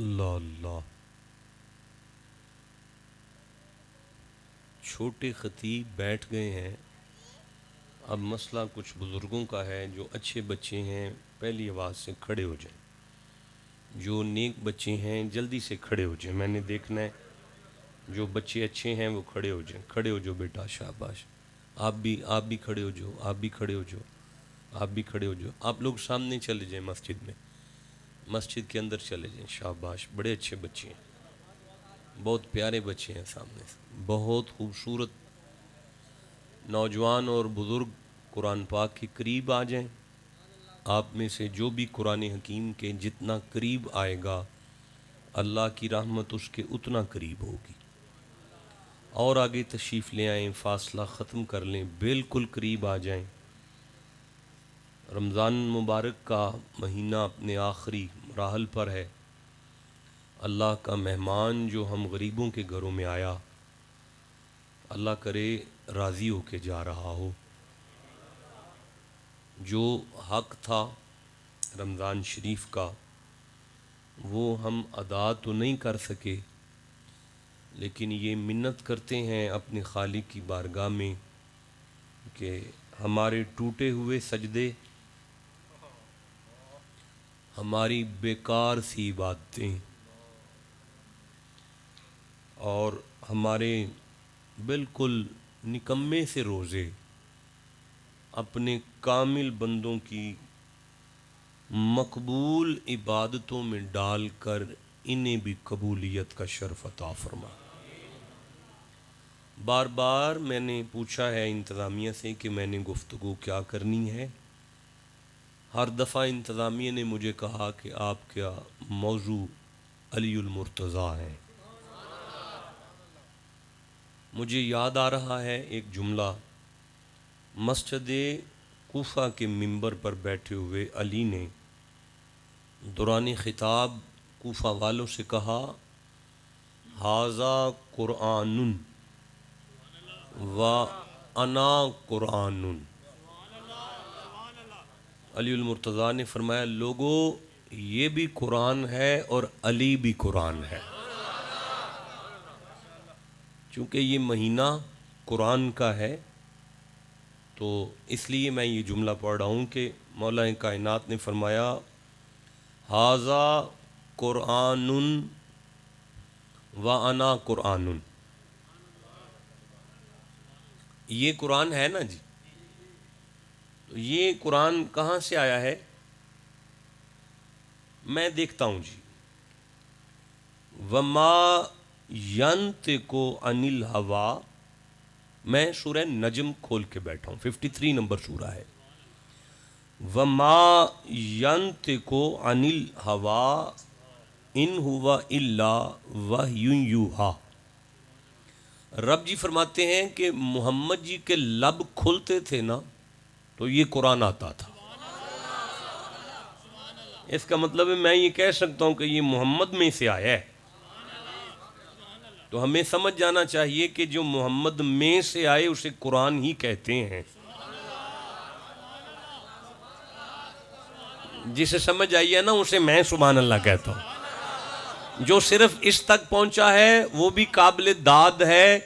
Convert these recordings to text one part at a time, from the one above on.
اللہ اللہ۔ چھوٹے خطیب بیٹھ گئے ہیں، اب مسئلہ کچھ بزرگوں کا ہے۔ جو اچھے بچے ہیں پہلی آواز سے کھڑے ہو جائیں، جو نیک بچے ہیں جلدی سے کھڑے ہو جائیں، میں نے دیکھنا ہے۔ جو بچے اچھے ہیں وہ کھڑے ہو جائیں، کھڑے ہو جو بیٹا، شاباش۔ آپ بھی کھڑے ہو جو، آپ بھی کھڑے ہو جو، آپ بھی کھڑے ہو جو۔ آپ لوگ سامنے چلے جائیں، مسجد میں، مسجد کے اندر چلے جائیں، شاباش۔ بڑے اچھے بچے ہیں، بہت پیارے بچے ہیں سامنے سے، بہت خوبصورت۔ نوجوان اور بزرگ قرآن پاک کے قریب آ جائیں۔ آپ میں سے جو بھی قرآن حکیم کے جتنا قریب آئے گا اللہ کی رحمت اس کے اتنا قریب ہوگی۔ اور آگے تشریف لے آئیں، فاصلہ ختم کر لیں، بالکل قریب آ جائیں۔ رمضان مبارک کا مہینہ اپنے آخری مراحل پر ہے۔ اللہ کا مہمان جو ہم غریبوں کے گھروں میں آیا، اللہ کرے راضی ہو کے جا رہا ہو۔ جو حق تھا رمضان شریف کا وہ ہم ادا تو نہیں کر سکے، لیکن یہ منت کرتے ہیں اپنے خالق کی بارگاہ میں کہ ہمارے ٹوٹے ہوئے سجدے، ہماری بیکار سی عبادتیں اور ہمارے بالکل نکمے سے روزے اپنے کامل بندوں کی مقبول عبادتوں میں ڈال کر انہیں بھی قبولیت کا شرف عطا فرما۔ بار بار میں نے پوچھا ہے انتظامیہ سے کہ میں نے گفتگو کیا کرنی ہے، ہر دفعہ انتظامیہ نے مجھے کہا کہ آپ کا موضوع علی المرتضیٰ ہے۔ مجھے یاد آ رہا ہے ایک جملہ، مسجد کوفہ کے منبر پر بیٹھے ہوئے علی نے دوران خطاب کوفہ والوں سے کہا، ھذا قرآن و انا قرآن۔ علی المرتضیٰ نے فرمایا، لوگو یہ بھی قرآن ہے اور علی بھی قرآن ہے۔ چونکہ یہ مہینہ قرآن کا ہے تو اس لیے میں یہ جملہ پڑھ رہا ہوں کہ مولا کائنات نے فرمایا، ھذا قرآن و انا قرآن۔ یہ قرآن ہے نا جی، تو یہ قرآن کہاں سے آیا ہے؟ میں دیکھتا ہوں جی، وما ینطق عن الہویٰ، میں سورہ نجم کھول کے بیٹھا ہوں، 53 نمبر سورہ ہے۔ وما ینطق عن الہویٰ ان ہوا الا وحی یوحیٰ۔ رب جی فرماتے ہیں کہ محمد جی کے لب کھلتے تھے نا تو یہ قرآن آتا تھا۔ اس کا مطلب ہے میں یہ کہہ سکتا ہوں کہ یہ محمد میں سے آیا ہے، تو ہمیں سمجھ جانا چاہیے کہ جو محمد میں سے آئے اسے قرآن ہی کہتے ہیں۔ جسے سمجھ آئی ہے نا اسے میں سبحان اللہ کہتا ہوں۔ جو صرف اس تک پہنچا ہے وہ بھی قابل داد ہے،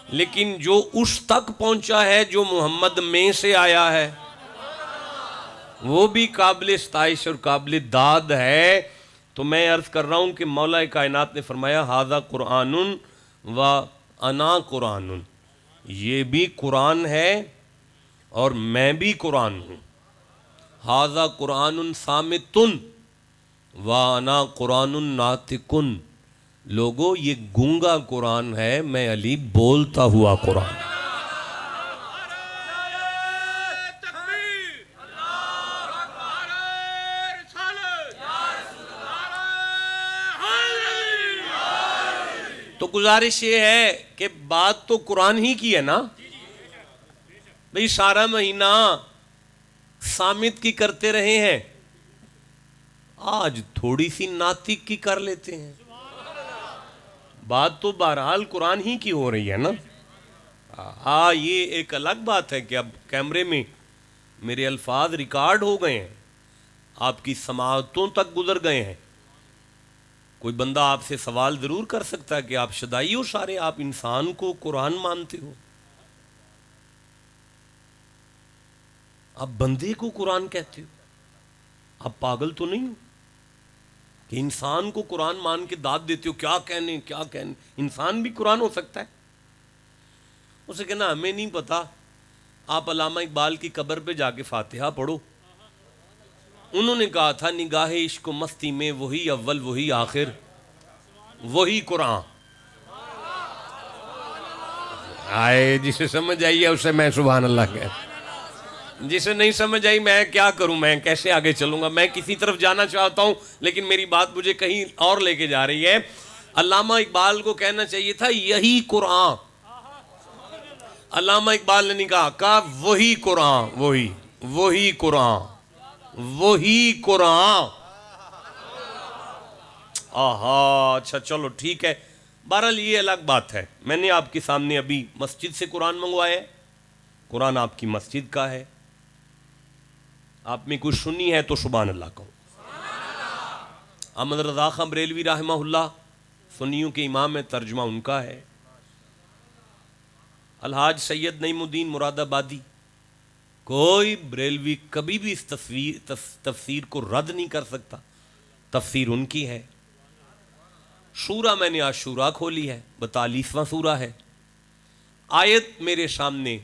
لیکن جو اس تک پہنچا ہے جو محمد میں سے آیا ہے وہ بھی قابل ستائش اور قابل داد ہے۔ تو میں عرض کر رہا ہوں کہ مولا کائنات نے فرمایا، ھذا قرآن و انا قرآن، یہ بھی قرآن ہے اور میں بھی قرآن ہوں۔ ھذا قرآن صامت و انا قرآن ناطق۔ لوگو یہ گونگا قرآن ہے، میں علی بولتا ہوا قرآن۔ تو گزارش یہ ہے کہ بات تو قرآن ہی کی ہے نا بھئی، سارا مہینہ صامت کی کرتے رہے ہیں، آج تھوڑی سی ناطق کی کر لیتے ہیں۔ بات تو بہرحال قرآن ہی کی ہو رہی ہے نا۔ ہاں، یہ ایک الگ بات ہے کہ اب کیمرے میں میرے الفاظ ریکارڈ ہو گئے ہیں، آپ کی سماعتوں تک گزر گئے ہیں، کوئی بندہ آپ سے سوال ضرور کر سکتا ہے کہ آپ شدائی ہو سارے، آپ انسان کو قرآن مانتے ہو، آپ بندے کو قرآن کہتے ہو، آپ پاگل تو نہیں ہو کہ انسان کو قرآن مان کے داد دیتے ہو؟ کیا کہنے کیا کہنے، انسان بھی قرآن ہو سکتا ہے؟ اسے کہنا ہمیں نہیں پتا، آپ علامہ اقبال کی قبر پہ جا کے فاتحہ پڑھو، انہوں نے کہا تھا نگاہ عشق و مستی میں وہی اول وہی آخر وہی قرآن۔ آئے جسے سمجھ آئی ہے اسے میں سبحان اللہ کہتا، جسے نہیں سمجھ آئی میں کیا کروں، میں کیسے آگے چلوں گا؟ میں کسی طرف جانا چاہتا ہوں لیکن میری بات مجھے کہیں اور لے کے جا رہی ہے۔ علامہ اقبال کو کہنا چاہیے تھا یہی قرآن، علامہ اقبال نے نہیں کہا وہی قرآن، وہی قرآن، وہی قرآن۔ آہا اچھا چلو ٹھیک ہے، بہرحال یہ الگ بات ہے۔ میں نے آپ کے سامنے ابھی مسجد سے قرآن منگوایا ہے، قرآن آپ کی مسجد کا ہے، آپ میں کوئی سنی ہے تو سبحان اللہ کہو۔ احمد رضا خان بریلوی رحمہ اللہ سنیوں کے امام ہے، ترجمہ ان کا ہے۔ الحاج سید نعیم الدین مراد آبادی، کوئی بریلوی کبھی بھی اس تفسیر کو رد نہیں کر سکتا، تفسیر ان کی ہے۔ سورہ میں نے آج شورا کھولی ہے، 42واں سورہ ہے۔ آیت میرے سامنے،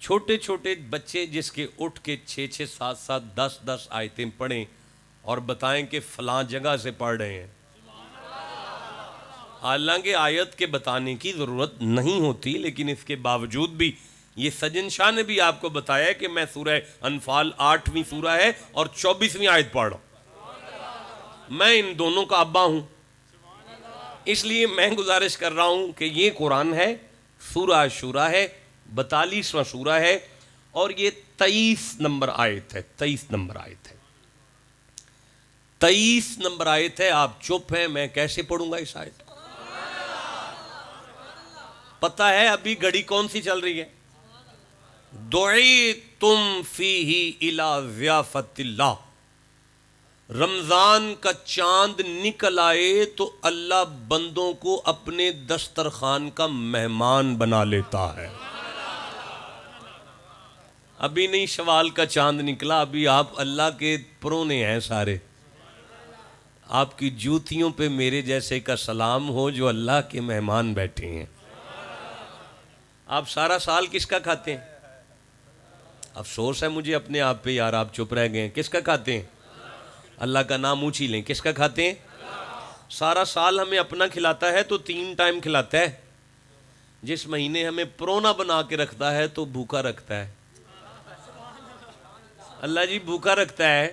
چھوٹے چھوٹے بچے جس کے اٹھ کے 6 7 7 10 آیتیں پڑھیں اور بتائیں کہ فلاں جگہ سے پڑھ رہے ہیں، حالانکہ آیت کے بتانے کی ضرورت نہیں ہوتی، لیکن اس کے باوجود بھی یہ سجن شاہ نے بھی آپ کو بتایا کہ میں سورہ انفال 8ویں سورہ ہے اور 24ویں آیت پڑھ رہا ہوں، میں ان دونوں کا ابا ہوں، اس لیے میں گزارش کر رہا ہوں کہ یہ قرآن ہے، سورہ شورا ہے، 42واں سورہ ہے اور یہ 23 نمبر آیت ہے، 23 نمبر آیت ہے، 23 نمبر آیت ہے۔ آپ چپ ہیں، میں کیسے پڑھوں گا اس آیت کو؟ پتہ ہے ابھی گھڑی کون سی چل رہی ہے؟ دعیتم فیہ الی ضیافت اللہ، رمضان کا چاند نکل آئے تو اللہ بندوں کو اپنے دسترخوان کا مہمان بنا لیتا ہے۔ ابھی نہیں شوال کا چاند نکلا، ابھی آپ اللہ کے پرونے ہیں سارے۔ آپ کی جوتیوں پہ میرے جیسے کا سلام ہو جو اللہ کے مہمان بیٹھے ہیں۔ آپ سارا سال کس کا کھاتے ہیں؟ افسوس ہے مجھے اپنے آپ پہ یار، آپ چپ رہ گئے ہیں۔ کس کا کھاتے ہیں؟ اللہ کا نام اونچی لیں، کس کا کھاتے ہیں؟ سارا سال ہمیں اپنا کھلاتا ہے تو 3 ٹائم کھلاتا ہے، جس مہینے ہمیں پرونا بنا کے رکھتا ہے تو بھوکا رکھتا ہے۔ اللہ جی بھوکا رکھتا ہے،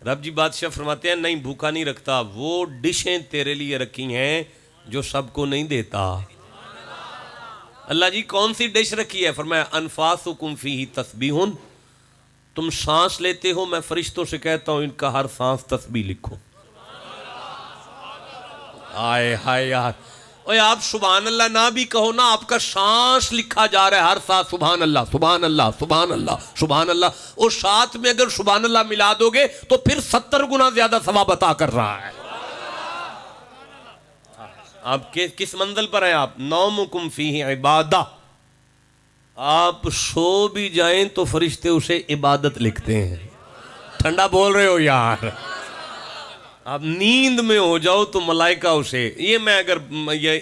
رب جی بادشاہ فرماتے ہیں نہیں بھوکا نہیں رکھتا، وہ ڈشیں تیرے لیے رکھی ہیں جو سب کو نہیں دیتا۔ اللہ جی کون سی ڈش رکھی ہے؟ فرمایا انفاسکم فیہ تسبیح، تم سانس لیتے ہو، میں فرشتوں سے کہتا ہوں ان کا ہر سانس تسبیح لکھو۔ آئے ہائے یار، اوے آپ سبحان اللہ نہ بھی کہو نا، آپ کا سانس لکھا جا رہا ہے، ہر سانس سبحان اللہ سبحان اللہ سبحان اللہ سبحان اللہ، اور ساتھ میں اگر سبحان اللہ ملا دو گے تو پھر 70 گنا زیادہ ثواب عطا کر رہا ہے۔ آپ کس منزل پر ہیں آپ؟ نومکم فیہ عبادہ، آپ سو بھی جائیں تو فرشتے اسے عبادت لکھتے ہیں۔ ٹھنڈا بول رہے ہو یار، آپ نیند میں ہو جاؤ تو ملائکہ اسے، یہ میں اگر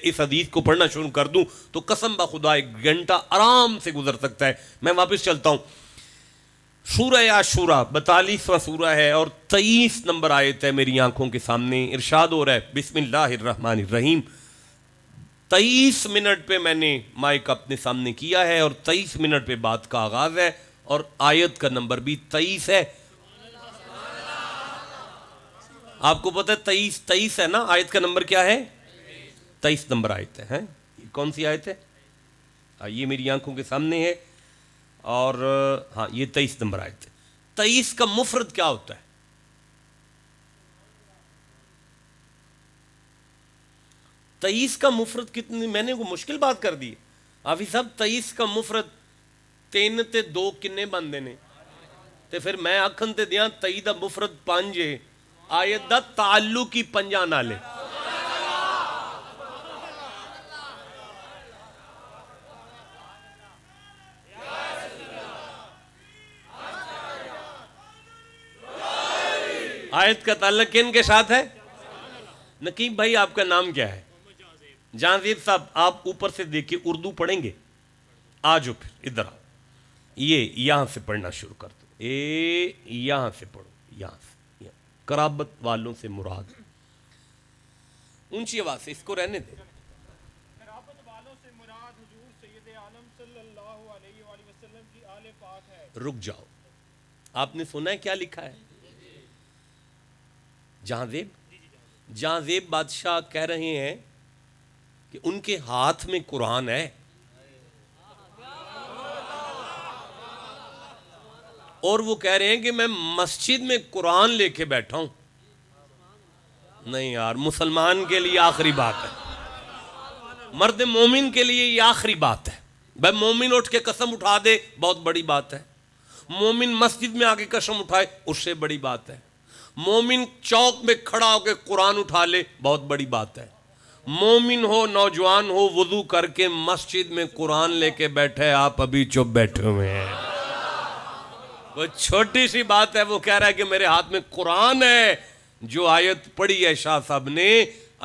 اس حدیث کو پڑھنا شروع کر دوں تو قسم بخدا 1 گھنٹہ آرام سے گزر سکتا ہے۔ میں واپس چلتا ہوں، سورہ عاشورہ 42واں سورہ ہے اور 23 نمبر آیت ہے میری آنکھوں کے سامنے۔ ارشاد ہو رہا ہے بسم اللہ الرحمن الرحیم۔ 23 منٹ پہ میں نے مائک اپنے سامنے کیا ہے اور 23 منٹ پہ بات کا آغاز ہے اور آیت کا نمبر بھی 23 ہے۔ آپ کو پتہ ہے 23 ہے نا، آیت کا نمبر کیا ہے؟ 23 نمبر آیت ہے۔ کون سی آیت ہے؟ یہ میری آنکھوں کے سامنے ہے اور ہاں یہ 23 نمبر آیت ہے۔ 23 کا مفرد کیا ہوتا ہے؟ 23 کا مفرد کتنی، میں نے کوئی مشکل بات کر دی حافظ صاحب؟ 23 کا مفرد 3 تے 2 کنے بندے نے تے پھر میں آکھن تے دیاں 23 دا مفرد 5 ہے آیت دا تعلقی پنجا نالے. آیت کا تعلق کن کے ساتھ ہے؟ نقیب بھائی آپ کا نام کیا ہے؟ جہانزیب صاحب آپ اوپر سے دیکھیں اردو پڑھیں گے؟ آجو پھر ادھر آؤ. یہ یہاں سے پڑھنا شروع کر دو. یہاں سے پڑھو, یہاں سے. قرابت والوں سے مراد, اونچی آواز سے, اس کو رہنے دے. قرابت والوں سے مراد حضور سید عالم صلی اللہ علیہ وآلہ وسلم کی آل پاک ہے. رک جاؤ, آپ نے سنا ہے کیا لکھا ہے؟ جہانزیب بادشاہ کہہ رہے ہیں کہ ان کے ہاتھ میں قرآن ہے, اور وہ کہہ رہے ہیں کہ میں مسجد میں قرآن لے کے بیٹھا ہوں. نہیں یار, مسلمان کے لیے آخری بات ہے, مرد مومن کے لیے یہ آخری بات ہے. بھائی مومن اٹھ کے قسم اٹھا دے بہت بڑی بات ہے, مومن مسجد میں آ کے قسم اٹھائے اس سے بڑی بات ہے, مومن چوک میں کھڑا ہو کے قرآن اٹھا لے بہت بڑی بات ہے. مومن ہو, نوجوان ہو, وضو کر کے مسجد میں قرآن لے کے بیٹھے, آپ ابھی چپ بیٹھے ہوئے ہیں. وہ چھوٹی سی بات ہے, وہ کہہ رہا ہے کہ میرے ہاتھ میں قرآن ہے. جو آیت پڑھی ہے شاہ صاحب نے,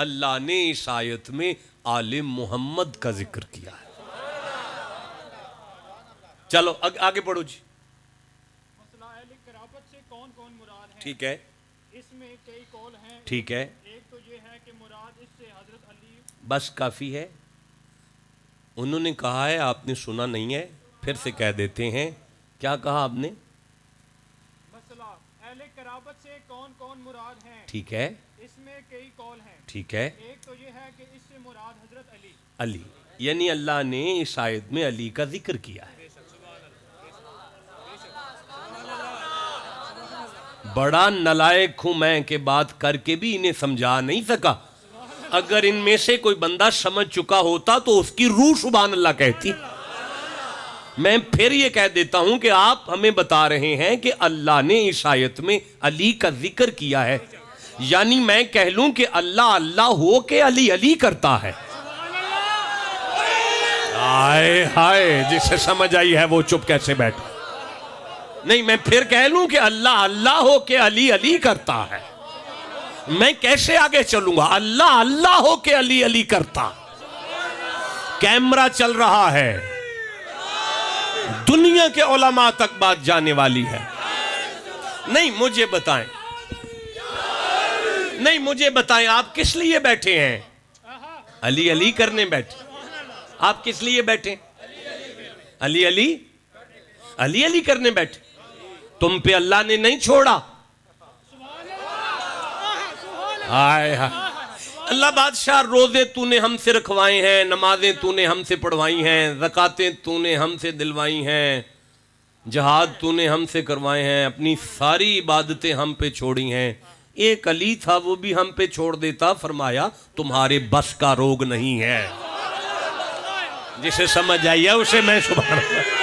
اللہ نے اس آیت میں آل محمد کا ذکر کیا ہے. چلو آگے پڑھو جی. مسئلہ اہل قرابت سے کون کون مراد ہے؟ ٹھیک ہے, اس میں کئی قول ہیں. ٹھیک ہے, ایک تو یہ ہے کہ مراد اس سے حضرت علی. بس کافی ہے. انہوں نے کہا ہے, آپ نے سنا نہیں ہے, پھر سے کہہ دیتے ہیں. کیا کہا آپ نے؟ مسئلہ اہل قرابت سے کون کون مراد ہیں. ٹھیک ہے, اس میں کئی قول ہیں. ٹھیک ہے. ایک تو یہ ہے کہ اس سے مراد حضرت علی. علی, یعنی اللہ نے اس آیت میں علی کا ذکر کیا ہے. بڑا نلائق ہوں میں کہ بات کر کے بھی انہیں سمجھا نہیں سکا. اگر ان میں سے کوئی بندہ سمجھ چکا ہوتا تو اس کی روح سبحان اللہ کہتی. میں پھر یہ کہہ دیتا ہوں کہ آپ ہمیں بتا رہے ہیں کہ اللہ نے اس آیت میں علی کا ذکر کیا ہے, یعنی میں کہہ لوں کہ اللہ اللہ ہو کے علی علی کرتا ہے. ہائے ہائے, جسے سمجھ آئی ہے وہ چپ کیسے بیٹھا. نہیں, میں پھر کہہ لوں کہ اللہ اللہ ہو کے علی علی کرتا ہے, میں کیسے آگے چلوں گا؟ اللہ اللہ ہو کے علی علی کرتا. کیمرہ چل رہا ہے, دنیا کے علماء تک بات جانے والی ہے. نہیں مجھے بتائیں, نہیں مجھے بتائیں, آپ کس لیے بیٹھے ہیں؟ علی علی کرنے بیٹھے. آپ کس لیے بیٹھے؟ علی علی علی علی کرنے بیٹھے. تم پہ اللہ نے نہیں چھوڑا. ہائے ہائے, اللہ بادشاہ روزے تو نے ہم سے رکھوائے ہیں, نمازیں تو نے ہم سے پڑھوائی ہیں, زکاتیں تو نے ہم سے دلوائی ہیں, جہاد تو نے ہم سے کروائے ہیں, اپنی ساری عبادتیں ہم پہ چھوڑی ہیں. ایک علی تھا وہ بھی ہم پہ چھوڑ دیتا, فرمایا تمہارے بس کا روگ نہیں ہے. جسے سمجھ آئیے اسے میں سبحان اللہ.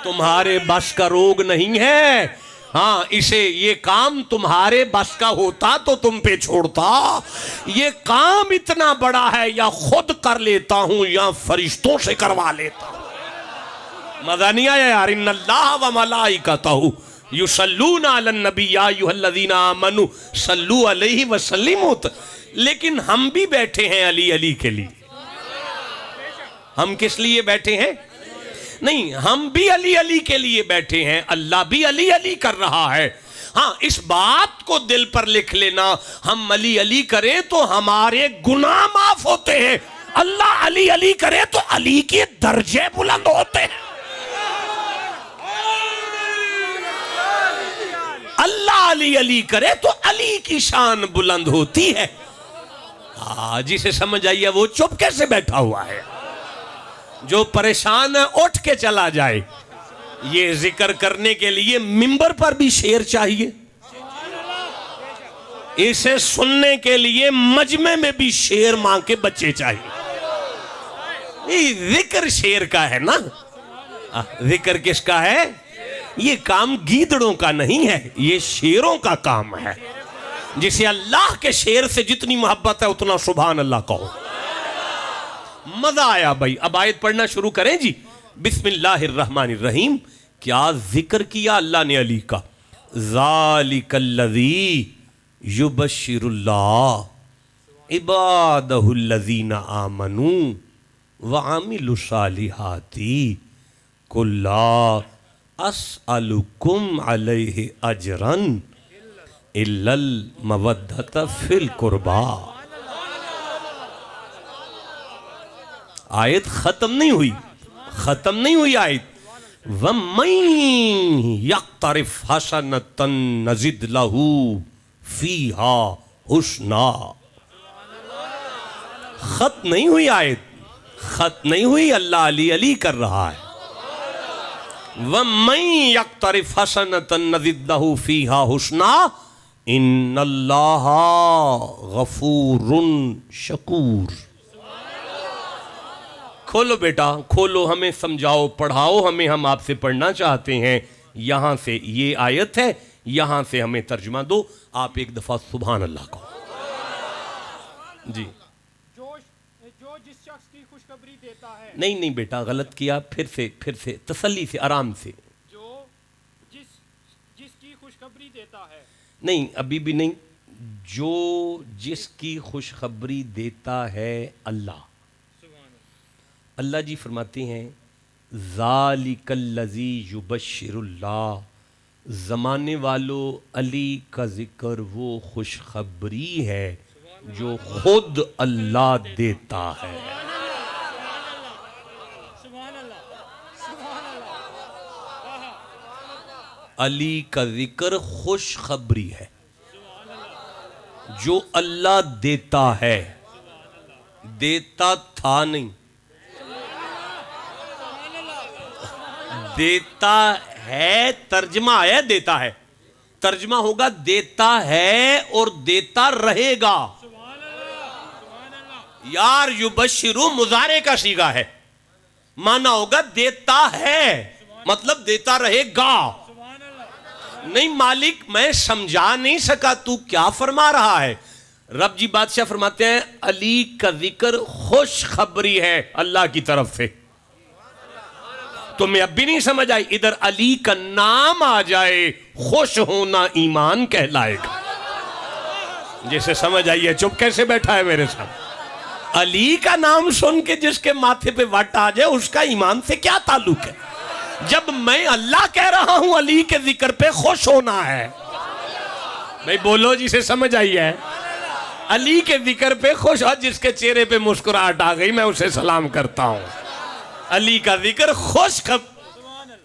تمہارے بس کا روگ نہیں ہے, ہاں اسے یہ کام تمہارے بس کا ہوتا تو تم پہ چھوڑتا. یہ کام اتنا بڑا ہے, یا خود کر لیتا ہوں یا فرشتوں سے کروا لیتا ہوں. مزہ نہیں آیا یار؟ ان اللہ و ملائکتہ یصلون علی النبی یا ایھا الذین آمنوا صلوا علیہ وسلموا. لیکن ہم بھی بیٹھے ہیں علی علی کے لیے. ہم کس لیے بیٹھے ہیں؟ نہیں, ہم بھی علی علی کے لیے بیٹھے ہیں, اللہ بھی علی علی کر رہا ہے. ہاں اس بات کو دل پر لکھ لینا, ہم علی علی کریں تو ہمارے گناہ معاف ہوتے ہیں, اللہ علی علی کرے تو علی کے درجے بلند ہوتے ہیں. اللہ علی علی کرے تو علی کی شان بلند ہوتی ہے. جسے سمجھ آئیے وہ چپ کیسے بیٹھا ہوا ہے؟ جو پریشان ہے اٹھ کے چلا جائے. یہ ذکر کرنے کے لیے منبر پر بھی شیر چاہیے, اسے سننے کے لیے مجمع میں بھی شیر ماں کے بچے چاہیے. یہ ذکر شیر کا ہے نا, ذکر کس کا ہے؟ یہ کام گیدڑوں کا نہیں ہے، یہ شیروں کا کام ہے. جسے اللہ کے شیر سے جتنی محبت ہے اتنا سبحان اللہ کہو. مزہ آیا بھائی. اب آیت پڑھنا شروع کریں جی. بسم اللہ الرحمن الرحیم. کیا ذکر کیا اللہ نے علی کا. ذالک الذی یبشر اللہ عبادہ الذین آمنوا وعملوا الصالحات قل لا اسألکم علیہ اجرا الا المودۃ فی القربى. آیت ختم نہیں ہوئی آیت. وَمَن يَقْتَرِفْ حَسَنَةً نَزِدْ لَهُ فِيهَا حُسْنًا. ختم نہیں ہوئی آیت، ختم نہیں ہوئی. اللہ علی کر رہا ہے. وَمَن يَقْتَرِفْ حَسَنَةً نَزِدْ لَهُ فِيهَا حُسْنًا إِنَّ اللَّهَ غَفُورٌ شَكُورٌ. کھولو بیٹا کھولو، ہمیں سمجھاؤ پڑھاؤ ہمیں، ہم آپ سے پڑھنا چاہتے ہیں. یہاں سے یہ آیت ہے، یہاں سے ہمیں ترجمہ دو. آپ ایک دفعہ سبحان اللہ کہو جی. جو جس شخص کی خوشخبری دیتا ہے. نہیں بیٹا غلط کیا. پھر سے تسلی سے آرام سے. جو جس کی خوشخبری دیتا ہے. نہیں ابھی بھی نہیں. جو جس کی خوشخبری دیتا ہے اللہ. اللہ جی فرماتے ہیں ذالک الذی یبشر اللہ. زمانے والو علی کا ذکر وہ خوشخبری ہے جو خود اللہ دیتا ہے. علی کا ذکر خوشخبری ہے جو اللہ دیتا ہے. دیتا تھا نہیں، دیتا ہے. ترجمہ آیا دیتا ہے، ترجمہ ہوگا دیتا ہے اور دیتا رہے گا. یار یبشرو مضارع کا صیغہ ہے، مانا ہوگا دیتا ہے مطلب دیتا رہے گا. نہیں مالک میں سمجھا نہیں سکا تو کیا فرما رہا ہے. رب جی بادشاہ فرماتے ہیں علی کا ذکر خوشخبری ہے اللہ کی طرف سے. تو میں اب بھی نہیں سمجھ آئی. ادھر علی کا نام آ جائے خوش ہونا ایمان کہلائے گا. جسے سمجھ آئیے چپ کیسے بیٹھا ہے میرے ساتھ. علی کا نام سن کے جس کے ماتھے پہ وٹ آ جائے اس کا ایمان سے کیا تعلق ہے. جب میں اللہ کہہ رہا ہوں علی کے ذکر پہ خوش ہونا ہے. بھئی بولو جسے سمجھ آئی ہے. علی کے ذکر پہ خوش ہو. جس کے چہرے پہ مسکراہٹ آ گئی میں اسے سلام کرتا ہوں. علی کا ذکر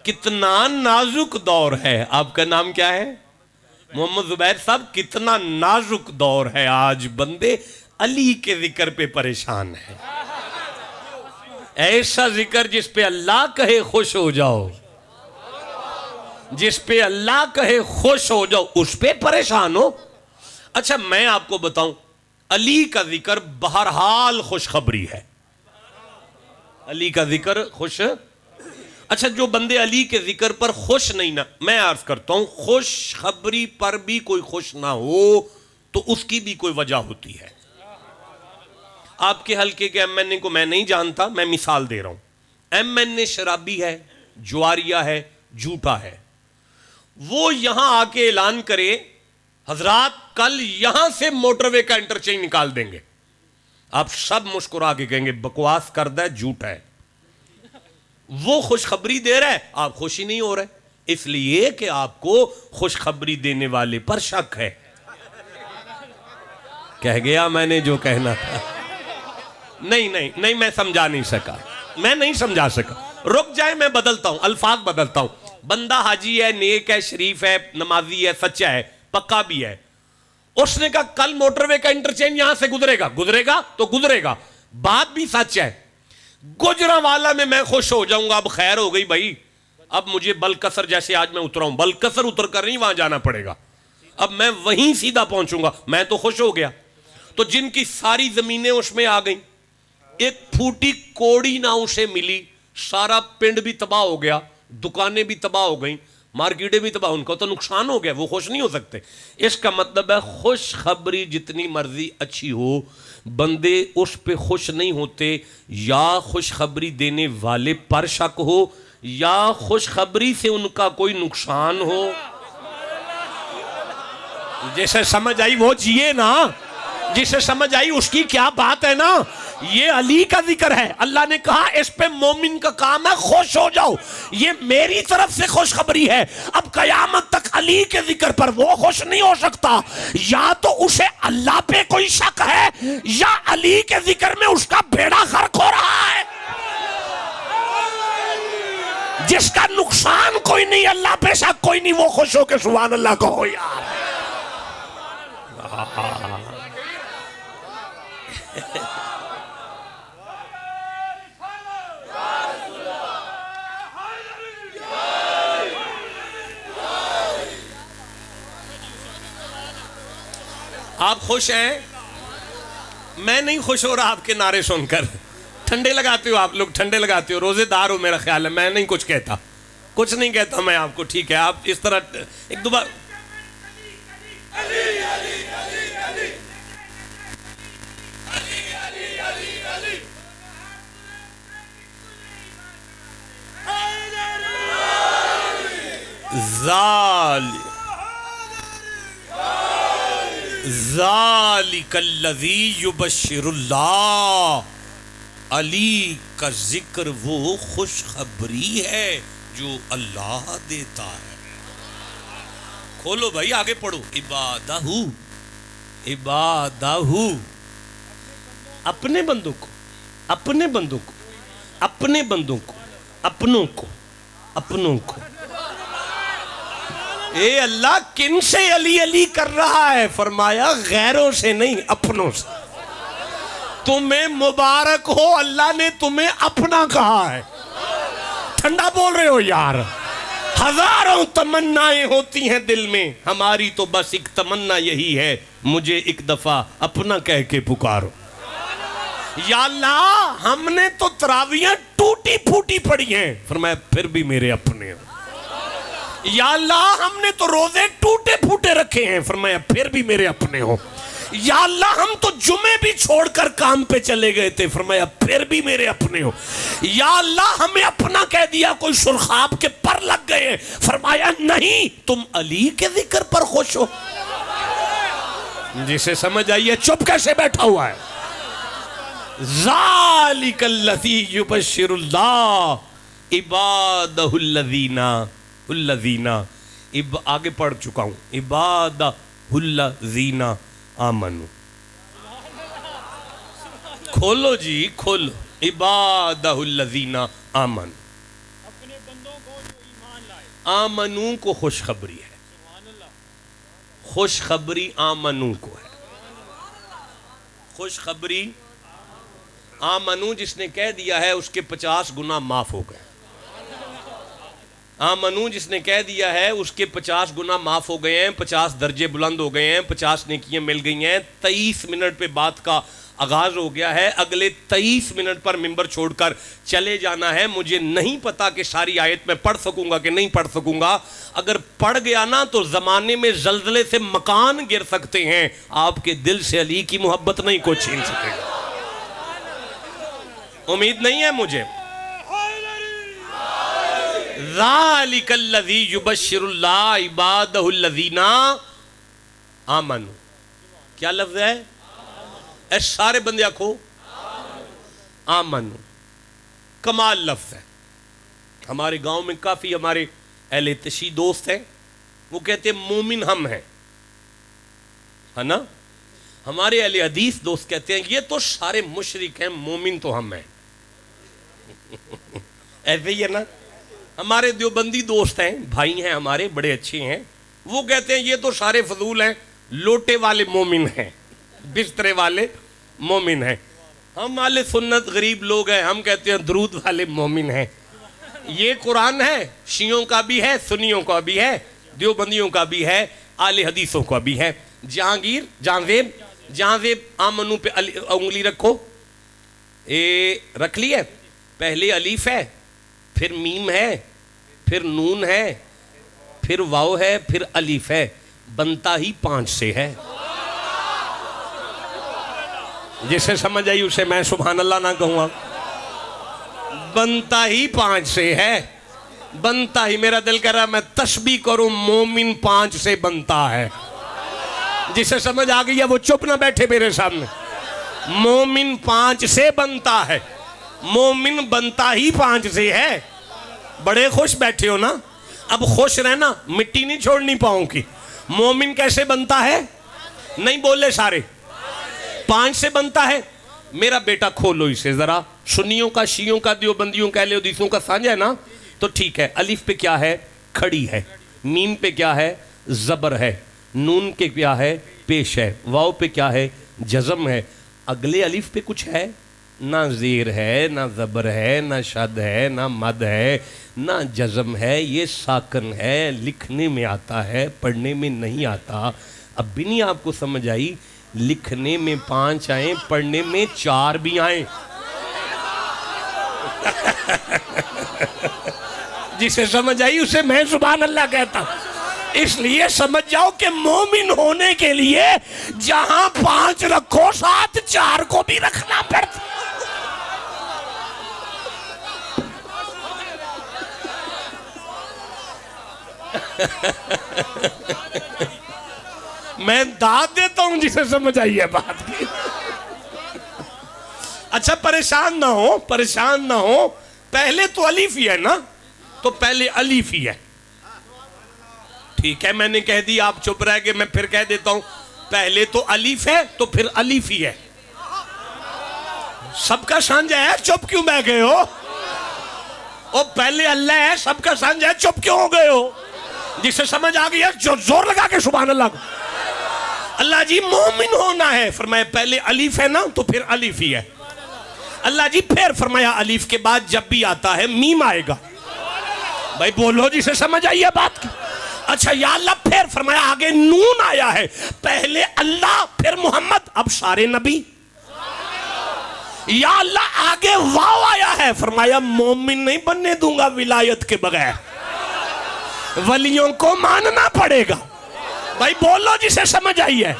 کتنا نازک دور ہے. آپ کا نام کیا ہے؟ محمد زبیر صاحب. کتنا نازک دور ہے. آج بندے علی کے ذکر پہ پریشان ہیں. ایسا ذکر جس پہ اللہ کہے خوش ہو جاؤ، جس پہ اللہ کہے خوش ہو جاؤ اس پہ پریشان ہو. اچھا میں آپ کو بتاؤں علی کا ذکر بہرحال خوشخبری ہے. علی کا ذکر خوش. اچھا جو بندے علی کے ذکر پر خوش نہیں نا، میں عرض کرتا ہوں خوش خبری پر بھی کوئی خوش نہ ہو تو اس کی بھی کوئی وجہ ہوتی ہے. آپ کے حلقے کے ایم این اے کو میں نہیں جانتا، میں مثال دے رہا ہوں. ایم این اے شرابی ہے، جواریا ہے، جھوٹا ہے. وہ یہاں آ کے اعلان کرے حضرات کل یہاں سے موٹر وے کا انٹرچینج نکال دیں گے. آپ سب مسکرا کے کہیں گے بکواس کردہ ہے، جھوٹ ہے. وہ خوشخبری دے رہا ہے، آپ خوشی نہیں ہو رہے اس لیے کہ آپ کو خوشخبری دینے والے پر شک ہے. کہہ گیا میں نے جو کہنا تھا. نہیں میں سمجھا نہیں سکا، میں نہیں سمجھا سکا. رک جائے میں بدلتا ہوں، الفاظ بدلتا ہوں. بندہ حاجی ہے، نیک ہے، شریف ہے، نمازی ہے، سچا ہے، پکا بھی ہے. اس نے کہا کل موٹر وے کا انٹرچینج یہاں سے گزرے گا تو گزرے گا. بات بھی سچ ہے. گجرا والا میں خوش ہو جاؤں گا. اب خیر ہو گئی بھائی. اب مجھے بلکسر جیسے آج میں اترا ہوں، بلکسر اتر کر نہیں وہاں جانا پڑے گا. اب میں وہیں سیدھا پہنچوں گا. میں تو خوش ہو گیا. تو جن کی ساری زمینیں اس میں آ گئیں، ایک پھوٹی کوڑی نہ اسے ملی، سارا پنڈ بھی تباہ ہو گیا، دکانیں بھی تباہ ہو گئیں، مارکیٹیں بھی تباہ، ان کو تو نقصان ہو گیا، وہ خوش نہیں ہو سکتے. اس کا مطلب ہے خوشخبری جتنی مرضی اچھی ہو، بندے اس پہ خوش نہیں ہوتے، یا خوشخبری دینے والے پر شک ہو یا خوشخبری سے ان کا کوئی نقصان ہو. جسے سمجھ آئی وہ جیے نا، جسے سمجھ آئی اس کی کیا بات ہے نا. یہ علی کا ذکر ہے، اللہ نے کہا اس پہ مومن کا کام ہے خوش ہو جاؤ، یہ میری طرف سے خوشخبری ہے. اب قیامت تک علی کے ذکر پر وہ خوش نہیں ہو سکتا، یا تو اسے اللہ پہ کوئی شک ہے یا علی کے ذکر میں اس کا بیڑا غرق ہو رہا ہے. جس کا نقصان کوئی نہیں، اللہ پہ شک کوئی نہیں، وہ خوش ہو کے سبحان اللہ کہو یار. آپ خوش ہیں؟ میں نہیں خوش ہو رہا آپ کے نعرے سن کر. ٹھنڈے لگاتے ہو آپ لوگ، ٹھنڈے لگاتے ہو، روزے دار ہو میرا خیال ہے. میں نہیں کچھ کہتا، کچھ نہیں کہتا میں آپ کو، ٹھیک ہے. آپ اس طرح ایک دو بار ذالک الذی یبشر اللہ، علی کا ذکر وہ خوشخبری ہے جو اللہ دیتا ہے. کھولو بھائی آگے پڑھو. عبادہ اپنے بندوں کو، اپنے بندوں کو، اپنے بندوں کو، اپنوں کو، اپنوں کو. اے اللہ کن سے علی علی کر رہا ہے؟ فرمایا غیروں سے نہیں، اپنوں سے. تمہیں مبارک ہو، اللہ نے تمہیں اپنا کہا ہے. ٹھنڈا بول رہے ہو یار. ہزاروں تمنائیں ہوتی ہیں دل میں، ہماری تو بس ایک تمنا یہی ہے، مجھے ایک دفعہ اپنا کہہ کے پکارو. یا اللہ ہم نے تو تراویاں ٹوٹی پھوٹی پڑی ہیں، فرمایا پھر بھی میرے اپنے ہو. یا اللہ ہم نے تو روزے ٹوٹے پھوٹے رکھے ہیں، فرمایا پھر بھی میرے اپنے ہو. یا اللہ ہم تو جمعے بھی چھوڑ کر کام پہ چلے گئے تھے، فرمایا پھر بھی میرے اپنے ہو. یا اللہ ہمیں اپنا کہہ دیا، کوئی سرخاب کے پر لگ گئے، فرمایا نہیں تم علی کے ذکر پر خوش ہو. جسے سمجھ آئیے چپ کیسے بیٹھا ہوا ہے. ذالک الذی یبشر اللہ عبادہ الذین آگے پڑھ چکا ہوں. عبادہ الذین آمنوا. کھولو جی کھولو. عبادہ الذین آمنوا، اپنے بندوں کو جو ایمان لائے. آمنو کو خوشخبری ہے، خوشخبری آمنو کو ہے. خوشخبری آمنو جس نے کہہ دیا ہے اس کے 50 گناہ معاف ہو گئے. آمنو جس نے کہہ دیا ہے اس کے 50 گناہ معاف ہو گئے ہیں، 50 درجے بلند ہو گئے ہیں، 50 نیکیاں مل گئی ہیں. 23 منٹ پہ بات کا آغاز ہو گیا ہے. اگلے 23 منٹ پر منبر چھوڑ کر چلے جانا ہے. مجھے نہیں پتا کہ ساری آیت میں پڑھ سکوں گا کہ نہیں پڑھ سکوں گا. اگر پڑھ گیا نا تو زمانے میں زلزلے سے مکان گر سکتے ہیں، آپ کے دل سے علی کی محبت نہیں کوئی چھین سکے گا. امید نہیں ہے مجھے. ذالک الذی یبشر اللہ عبادہ الذین آمنوا. کیا لفظ ہے؟ اے سارے بندے آکھو آمنوا. کمال لفظ ہے. ہمارے گاؤں میں کافی ہمارے اہل تشیع دوست ہیں، وہ کہتے ہیں مومن ہم ہیں، ہے نا. ہمارے اہل حدیث دوست کہتے ہیں یہ تو سارے مشرک ہیں، مومن تو ہم ہیں. ایسے ہی ہے نا. ہمارے دیوبندی دوست ہیں، بھائی ہیں ہمارے، بڑے اچھے ہیں، وہ کہتے ہیں یہ تو سارے فضول ہیں، لوٹے والے مومن ہیں، بسترے والے مومن ہیں. ہم والے سنت غریب لوگ ہیں، ہم کہتے ہیں درود والے مومن ہیں. یہ قرآن ہے، شیعوں کا بھی ہے، سنیوں کا بھی ہے، دیوبندیوں کا بھی ہے، اہل حدیثوں کا بھی ہے. جہانگیر جہانزیب آمنو پہ انگلی رکھو. رکھ لی ہے. پہلے الف ہے، پھر میم ہے، پھر نون ہے، پھر واو ہے، پھر الف ہے، بنتا ہی 5 سے ہے. جسے سمجھ آئی اسے میں سبحان اللہ نہ کہوں گا. بنتا ہی 5 سے ہے، بنتا ہی. میرا دل کہہ رہا میں تسبیح کروں، مومن 5 سے بنتا ہے. جسے سمجھ آ گئی ہے وہ چپ نہ بیٹھے میرے سامنے. مومن 5 سے بنتا ہے، مومن بنتا ہی 5 سے ہے. بڑے خوش بیٹھے ہو نا. اب خوش رہنا، مٹی نہیں چھوڑنی پاؤں کی. مومن کیسے بنتا ہے؟ نہیں بولے سارے. 5 سے بنتا ہے. میرا بیٹا کھولو اسے ذرا. سنیوں کا، شیعوں کا، دیوبندیوں کا، اہل حدیثوں کا سانجا ہے نا. تو ٹھیک ہے، الف پہ کیا ہے؟ کھڑی ہے. میم پہ کیا ہے؟ زبر ہے. نون کے کیا ہے؟ پیش ہے. واو پہ کیا ہے؟ جزم ہے. اگلے الف پہ کچھ ہے؟ نہ زیر ہے، نہ زبر ہے، نہ شد ہے، نہ مد ہے، نہ جزم ہے. یہ ساکن ہے. لکھنے میں آتا ہے، پڑھنے میں نہیں آتا. اب بھی نہیں آپ کو سمجھ آئی؟ لکھنے میں 5 آئیں، پڑھنے میں 4 بھی آئیں. جسے سمجھ آئی اسے میں سبحان اللہ کہتا ہوں. اس لیے سمجھ جاؤ کہ مومن ہونے کے لیے جہاں 5 رکھو، ساتھ 4 کو بھی رکھنا پڑتا. میں داد دیتا ہوں جسے سمجھ آئی ہے بات کی. اچھا پریشان نہ ہو، پریشان نہ ہو. پہلے تو الف ہی ہے نا، تو پہلے الف ہی ہے. ٹھیک ہے میں نے کہہ دی، آپ چپ رہ گئے. میں پھر کہہ دیتا ہوں، پہلے تو الف ہے تو پھر الف ہی ہے. سب کا سانجا ہے، چپ کیوں بہ گئے ہو؟ او پہلے اللہ ہے، سب کا سانجا ہے، چپ کیوں ہو گئے ہو؟ جسے سمجھ آ گئی ہے جو زور لگا کے سبحان اللہ کو. اللہ جی مومن ہونا ہے، فرمایا پہلے الف ہے نا تو پھر الف ہی ہے. اللہ جی پھر فرمایا الف کے بعد جب بھی آتا ہے میم آئے گا. بھائی بولو جسے سمجھ آئی ہے بات کی. اچھا یا اللہ پھر فرمایا آگے نون آیا ہے. پہلے اللہ پھر محمد، اب سارے نبی. یا اللہ آگے واو آیا ہے. فرمایا مومن نہیں بننے دوں گا ولایت کے بغیر، ولیوں کو ماننا پڑے گا. بھائی بولو جسے سمجھ آئی ہے.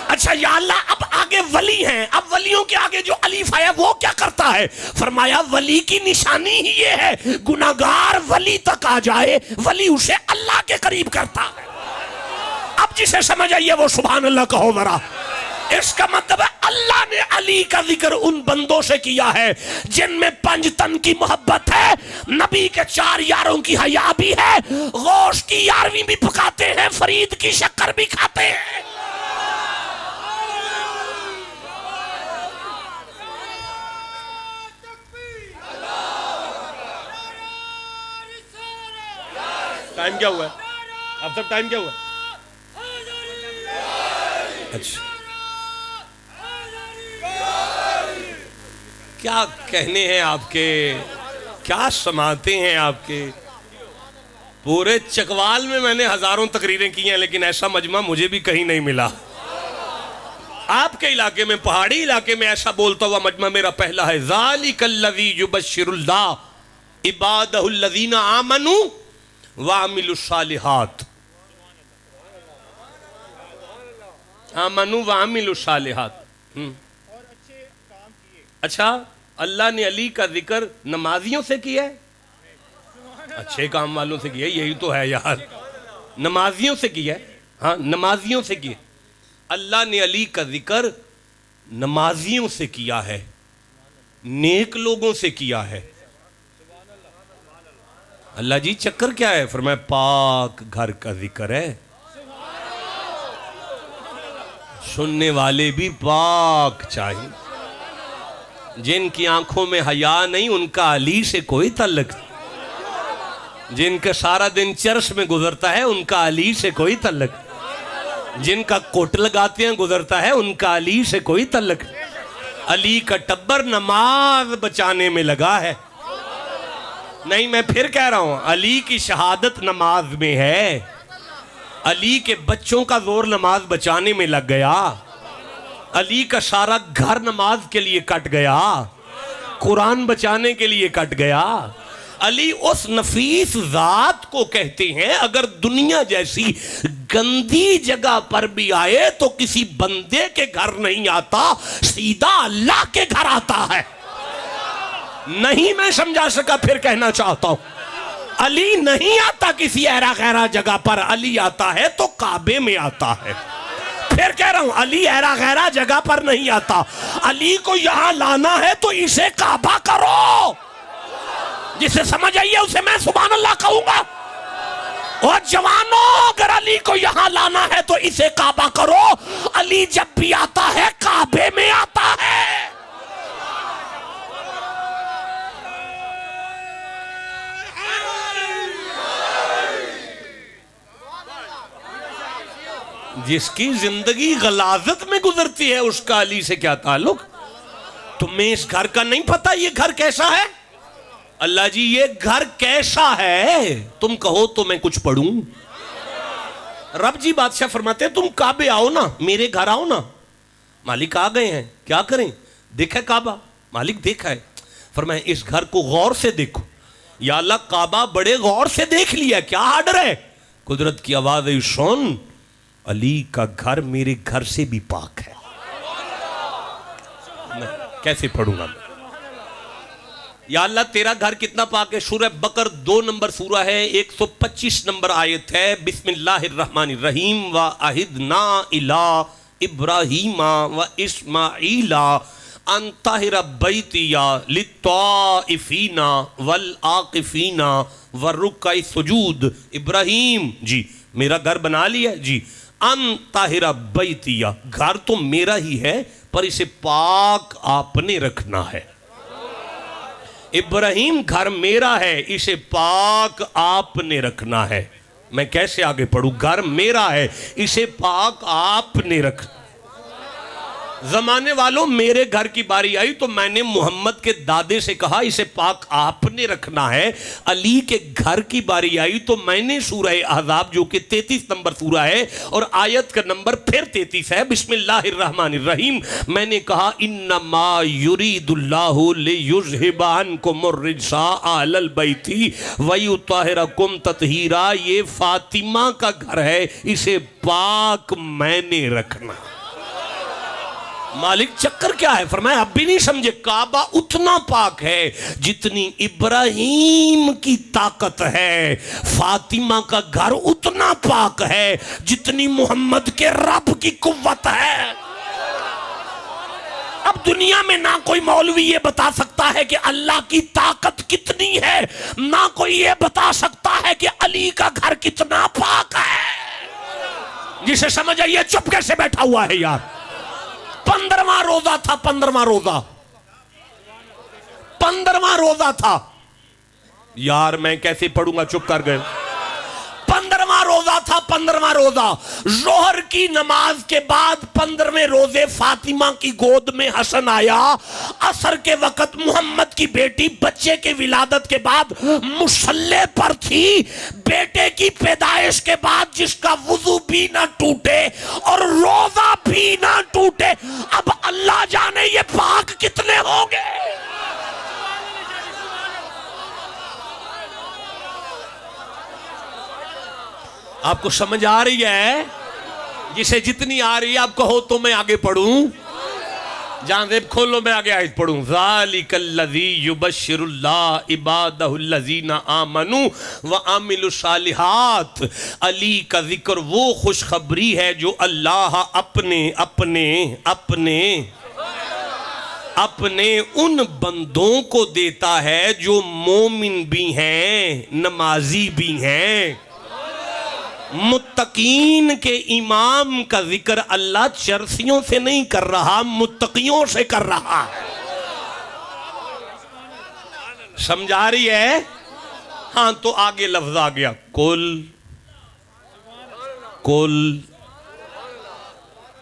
اچھا یا اللہ اب آگے ولی ہیں، اب ولیوں کے آگے جو الف آیا وہ کیا کرتا ہے؟ فرمایا ولی کی نشانی ہی یہ ہے گناہگار ولی تک آ جائے، ولی اسے اللہ کے قریب کرتا ہے. اب جسے سمجھ آئی ہے وہ سبحان اللہ کہو ذرا. اس کا مطلب ہے اللہ نے علی کا ذکر ان بندوں سے کیا ہے جن میں 5 تن کی محبت ہے، نبی کے 4 یاروں کی حیا بھی ہے، غوث کی یارویں بھی پکاتے ہیں، فرید کی شکر بھی کھاتے ہیں. ٹائم کیا ہوا ہے اب تک؟ ٹائم کیا ہوا ہے؟ اچھا کیا کہنے ہیں آپ کے، کیا سماتے ہیں آپ کے. پورے چکوال میں نے ہزاروں تقریریں کی ہیں لیکن ایسا مجمع مجھے بھی کہیں نہیں ملا. آپ کے علاقے میں، پہاڑی علاقے میں ایسا بولتا ہوا مجمع میرا پہلا ہے. ذالک الذی یبشر اللہ عبادہ الذین آمنوا وعملوا الصالحات. آمنوا وعملوا الصالحات. اور اچھے کام کیے. اچھا اللہ نے علی کا ذکر نمازیوں سے کیا ہے، اچھے کام والوں سے کیا ہے. یہی تو ہے یار، نمازیوں سے کیا ہے. ہاں نمازیوں سے کیا. اللہ نے علی کا ذکر نمازیوں سے کیا ہے، نیک لوگوں سے کیا ہے. اللہ جی چکر کیا ہے؟ فرمایا پاک گھر کا ذکر ہے، سننے والے بھی پاک چاہیے. جن کی آنکھوں میں حیا نہیں ان کا علی سے کوئی تعلق نہیں. جن کا سارا دن چرس میں گزرتا ہے ان کا علی سے کوئی تعلق نہیں. جن کا کوٹ لگاتے ہیں گزرتا ہے ان کا علی سے کوئی تعلق نہیں. علی کا ٹبر نماز بچانے میں لگا ہے. نہیں میں پھر کہہ رہا ہوں، علی کی شہادت نماز میں ہے. علی کے بچوں کا زور نماز بچانے میں لگ گیا. علی کا سارا گھر نماز کے لیے کٹ گیا، قرآن بچانے کے لیے کٹ گیا. علی اس نفیس ذات کو کہتے ہیں اگر دنیا جیسی گندی جگہ پر بھی آئے تو کسی بندے کے گھر نہیں آتا، سیدھا اللہ کے گھر آتا ہے۔ نہیں میں سمجھا سکا، پھر کہنا چاہتا ہوں، علی نہیں آتا کسی ایرا غیرہ جگہ پر، علی آتا ہے تو کعبے میں آتا ہے۔ پھر کہہ رہا ہوں، علی ایرا غیرہ جگہ پر نہیں آتا، علی کو یہاں لانا ہے تو اسے کعبہ کرو۔ جسے سمجھ آئیے اسے میں سبحان اللہ کہوں گا۔ اور جوانوں، اگر علی کو یہاں لانا ہے تو اسے کعبہ کرو۔ علی جب بھی آتا ہے کعبے میں آتا ہے۔ جس کی زندگی غلاظت میں گزرتی ہے اس کا علی سے کیا تعلق؟ تمہیں اس گھر کا نہیں پتا یہ گھر کیسا ہے؟ اللہ جی یہ گھر کیسا ہے؟ تم کہو تو میں کچھ پڑھوں۔ رب جی بادشاہ فرماتے ہیں تم کعبے آؤ نا، میرے گھر آؤ نا۔ مالک آ گئے ہیں، کیا کریں؟ دیکھا کعبہ؟ مالک دیکھا ہے۔ فرمایا اس گھر کو غور سے دیکھو۔ یا اللہ کعبہ بڑے غور سے دیکھ لیا، کیا آرڈر ہے؟ قدرت کی آواز ہے سن، علی کا گھر میرے گھر سے بھی پاک ہے۔ میں کیسے پڑھوں گا؟ یا اللہ تیرا گھر کتنا پاک ہے؟ سورہ بقر 2 نمبر سورہ ہے، 125 نمبر آیت ہے۔ بسم اللہ الرحمن الرحیم وَأَعِدْنَا إِلَىٰ إِبْرَاهِيمَ وَإِسْمَاعِيلَ أَن طَهِرَ بَيْتِيَ لِلطَّائِفِينَ وَالْعَاكِفِينَ وَالرُّكَّعِ السُّجُودِ۔ ابراہیم جی میرا گھر بنا لیا جی۔ ان طاہرہ بیتیہ، گھر تو میرا ہی ہے پر اسے پاک آپ نے رکھنا ہے۔ ابراہیم گھر میرا ہے، اسے پاک آپ نے رکھنا ہے۔ میں کیسے آگے پڑھوں؟ گھر میرا ہے، اسے پاک آپ نے رکھنا۔ زمانے والوں میرے گھر کی باری آئی تو میں نے محمد کے دادے سے کہا اسے پاک آپ نے رکھنا ہے۔ علی کے گھر کی باری آئی تو میں نے سورہ احزاب جو کہ 33 نمبر سورہ ہے اور آیت کا نمبر پھر 33 ہے، بسم اللہ الرحمن الرحیم، میں نے کہا انما یرید اللہ لیذھب عنکم الرجس اہل البیت ویطہرکم تطہیرا۔ یہ فاطمہ کا گھر ہے، اسے پاک میں نے رکھنا۔ مالک چکر کیا ہے؟ فرمایا اب بھی نہیں سمجھے، کعبہ اتنا پاک ہے جتنی ابراہیم کی طاقت ہے، فاطمہ کا گھر اتنا پاک ہے جتنی محمد کے رب کی قوت ہے۔ اب دنیا میں نہ کوئی مولوی یہ بتا سکتا ہے کہ اللہ کی طاقت کتنی ہے، نہ کوئی یہ بتا سکتا ہے کہ علی کا گھر کتنا پاک ہے۔ جسے سمجھ آئیے چپ کیسے بیٹھا ہوا ہے یار؟ 15واں روزہ تھا، 15واں روزہ 15واں روزہ تھا یار، میں کیسے پڑھوں گا؟ چپ کر گئے۔ 15واں روزہ تھا، 15واں روزہ ظہر کی نماز کے بعد 15ویں روزے فاطمہ کی گود میں حسن آیا۔ عصر کے وقت محمد کی بیٹی بچے کے ولادت کے بعد مصلی پر تھی۔ بیٹے کی پیدائش کے بعد جس کا وضو بھی نہ ٹوٹے اور روزہ بھی نہ ٹوٹے، اب اللہ جانے یہ پاک کتنے ہوں گے۔ آپ کو سمجھ آ رہی ہے؟ جسے جتنی آ رہی ہے آپ کہو تو میں آگے پڑھوں، جہاں زیب کھولو میں آگے آیت پڑھوں۔ ذَلِكَ الَّذِي يُبَشِّرُ اللَّهُ عِبَادَهُ الَّذِينَ آمَنُوا وَعَمِلُوا الصَّالِحَاتِ۔ علی کا ذکر وہ خوشخبری ہے جو اللہ اپنے ان بندوں کو دیتا ہے جو مومن بھی ہیں، نمازی بھی ہیں۔ متقین کے امام کا ذکر اللہ چرسیوں سے نہیں کر رہا، متقیوں سے کر رہا ہے۔ سمجھا رہی ہے؟ ہاں تو آگے لفظ آ گیا، کل کل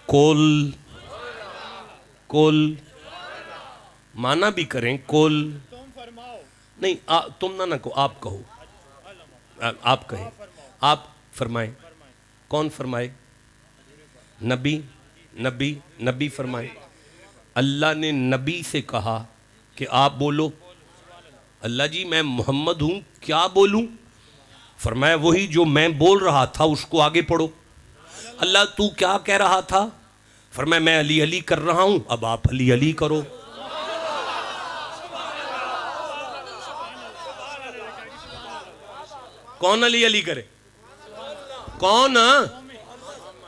کل کل مانا بھی کریں کل نہیں، تم نہ کہو، آپ کہو، آپ کہیں، آپ فرمائیں۔ کون فرمائے؟ نبی فرمائے۔ اللہ نے نبی سے کہا کہ آپ بولو، اللہ جی میں محمد ہوں، کیا بولوں؟ فرمایا وہی جو میں بول رہا تھا اس کو آگے پڑھو۔ اللہ تو کیا کہہ رہا تھا؟ فرمایا میں علی علی کر رہا ہوں، اب آپ علی علی کرو۔ کون علی علی کرے؟ کون؟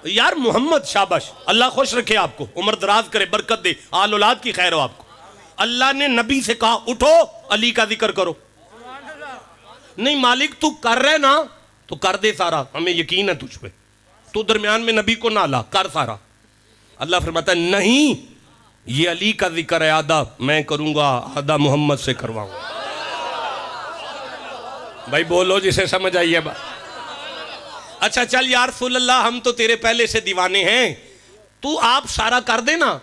یار محمد، شاباش، اللہ خوش رکھے آپ کو، عمر دراز کرے، برکت دے، آل اولاد کی خیر ہو آپ کو۔ اللہ نے نبی سے کہا اٹھو علی کا ذکر کرو۔ نہیں مالک تو کر رہے نا تو کر دے سارا، ہمیں یقین ہے تجھ پہ، تو درمیان میں نبی کو نہ لا، کر سارا۔ اللہ فرماتا ہے نہیں، یہ علی کا ذکر ہے، آدھا میں کروں گا، آدھا محمد سے کرواؤں گا۔ بھائی بولو جسے سمجھ آئیے بات۔ اچھا چل یا رسول اللہ ہم تو تیرے پہلے سے دیوانے ہیں، تو آپ سارا کر دے نا۔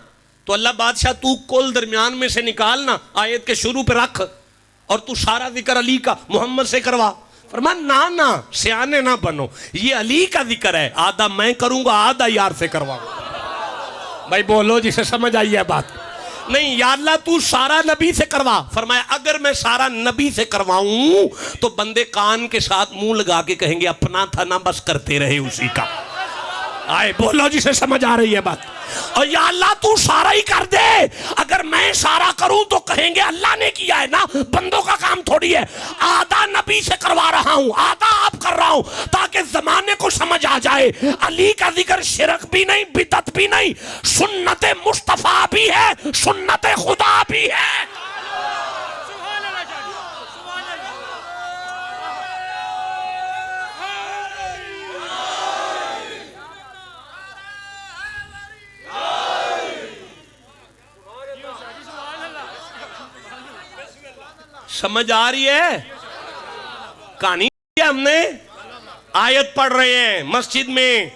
تو اللہ بادشاہ تو کل درمیان میں سے نکالنا، آیت کے شروع پہ رکھ، اور تو سارا ذکر علی کا محمد سے کروا۔ فرمایا نا سیانے نہ بنو، یہ علی کا ذکر ہے، آدھا میں کروں گا، آدھا یار سے کرواؤں گا۔ بھائی بولو جسے سمجھ آئی ہے بات۔ نہیں یا اللہ تو سارا نبی سے کروا۔ فرمایا اگر میں سارا نبی سے کرواؤں تو بندے کان کے ساتھ منہ لگا کے کہیں گے اپنا تھا نا، بس کرتے رہے اسی کا۔ آئے بولو جسے سمجھ آ رہی ہے بات۔ اور یا اللہ تو سارا ہی کر دے، اگر میں سارا کروں تو کہیں گے اللہ نے کیا ہے نا، بندوں کا کام تھوڑی ہے۔ آدھا نبی سے کروا رہا ہوں، آدھا آپ کر رہا ہوں، تاکہ زمانے کو سمجھ آ جائے علی کا ذکر شرک بھی نہیں، بدعت بھی نہیں، سنت مصطفیٰ بھی ہے، سنت خدا بھی ہے۔ سمجھ آ رہی ہے؟ کہانی ہم نے آیت پڑھ رہے ہیں مسجد میں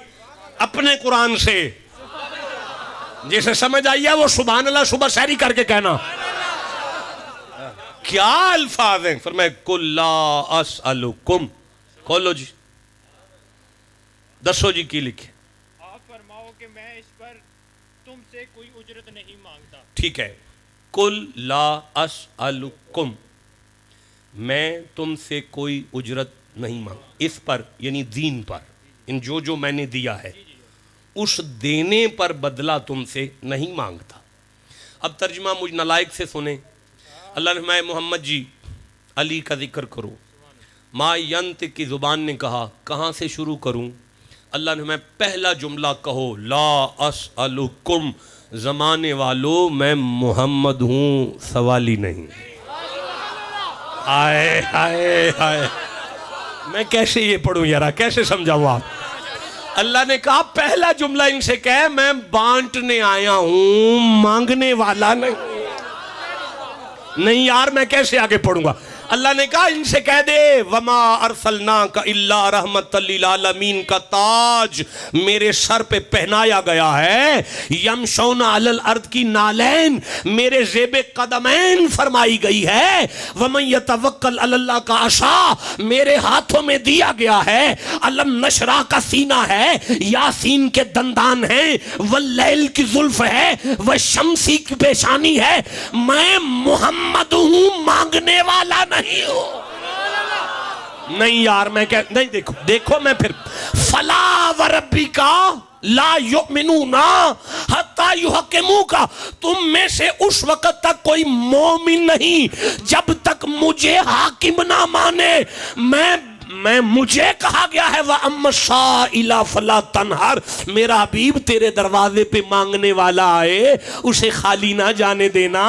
اپنے قرآن سے، جسے سمجھ آئی ہے وہ سبحان اللہ صبح سحری کر کے کہنا۔ کیا الفاظ ہیں؟ فرمائے قل لا اسألکم، کھولو جی دسو جی کی لکھے۔ آپ فرماؤ کہ میں اس پر تم سے کوئی اجرت نہیں مانگتا۔ ٹھیک ہے، قل لا اسألکم، میں تم سے کوئی اجرت نہیں مانگ، اس پر یعنی دین پر، ان جو میں نے دیا ہے اس دینے پر بدلہ تم سے نہیں مانگتا۔ اب ترجمہ مجھ نالائق سے سنیں۔ اللہ نے فرمایا محمد جی علی کا ذکر کرو۔ ما ینت کی زبان نے کہا کہاں سے شروع کروں؟ اللہ نے فرمایا پہلا جملہ کہو لا اسألکم، زمانے والو میں محمد ہوں، سوال ہی نہیں۔ آئے آئے آئے، میں کیسے یہ پڑھوں یارا، کیسے سمجھاؤں آپ؟ اللہ نے کہا پہلا جملہ ان سے کہے میں بانٹنے آیا ہوں، مانگنے والا نہیں یار، میں کیسے آگے پڑھوں گا؟ اللہ نے کہا ان سے کہہ دے وما ارسلناک الا رحمت للعالمین کا تاج میرے سر پہ پہنایا گیا ہے، یمشون علی الارض کی نالین میرے زیب قدمین فرمائی گئی ہے، ومن یتوکل علی اللہ کا عصا میرے ہاتھوں میں دیا گیا ہے، علم نشرح کا سینہ ہے، یاسین کے دندان ہیں، واللیل کی زلف ہے، والشمسی کی پیشانی ہے، میں محمد ہوں، مانگنے والا نہیں ہوں۔ نہیں یار میں نہیں، دیکھو میں پھر فلا وربک لا یؤمنون حتی یحکموک، تم میں سے اس وقت تک کوئی مومن نہیں جب تک مجھے حاکم نہ مانے۔ میں مجھے کہا گیا ہے وَأَمَّا السَّائِلَ فَلَا تَنْهَرْ، میرا حبیب تیرے دروازے پہ مانگنے والا آئے اسے خالی نہ جانے دینا۔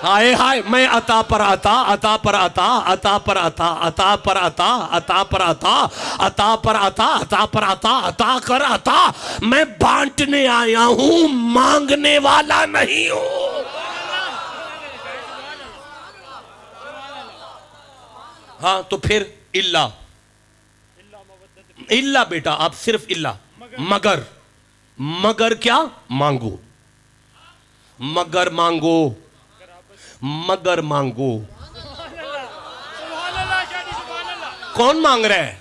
ہائے ہائے، میں عطا پر عطا، عطا پر عطا، عطا پر عطا، عطا پر عطا، عطا پر عطا، عطا پر عطا، عطا پر عطا، عطا کر عطا، میں بانٹنے آیا ہوں، مانگنے والا نہیں ہوں۔ ہاں تو پھر اللہ اللہ بیٹا آپ صرف اللہ، مگر کیا مانگو، مگر مانگو، مگر مانگو۔ کون مانگ رہا ہے؟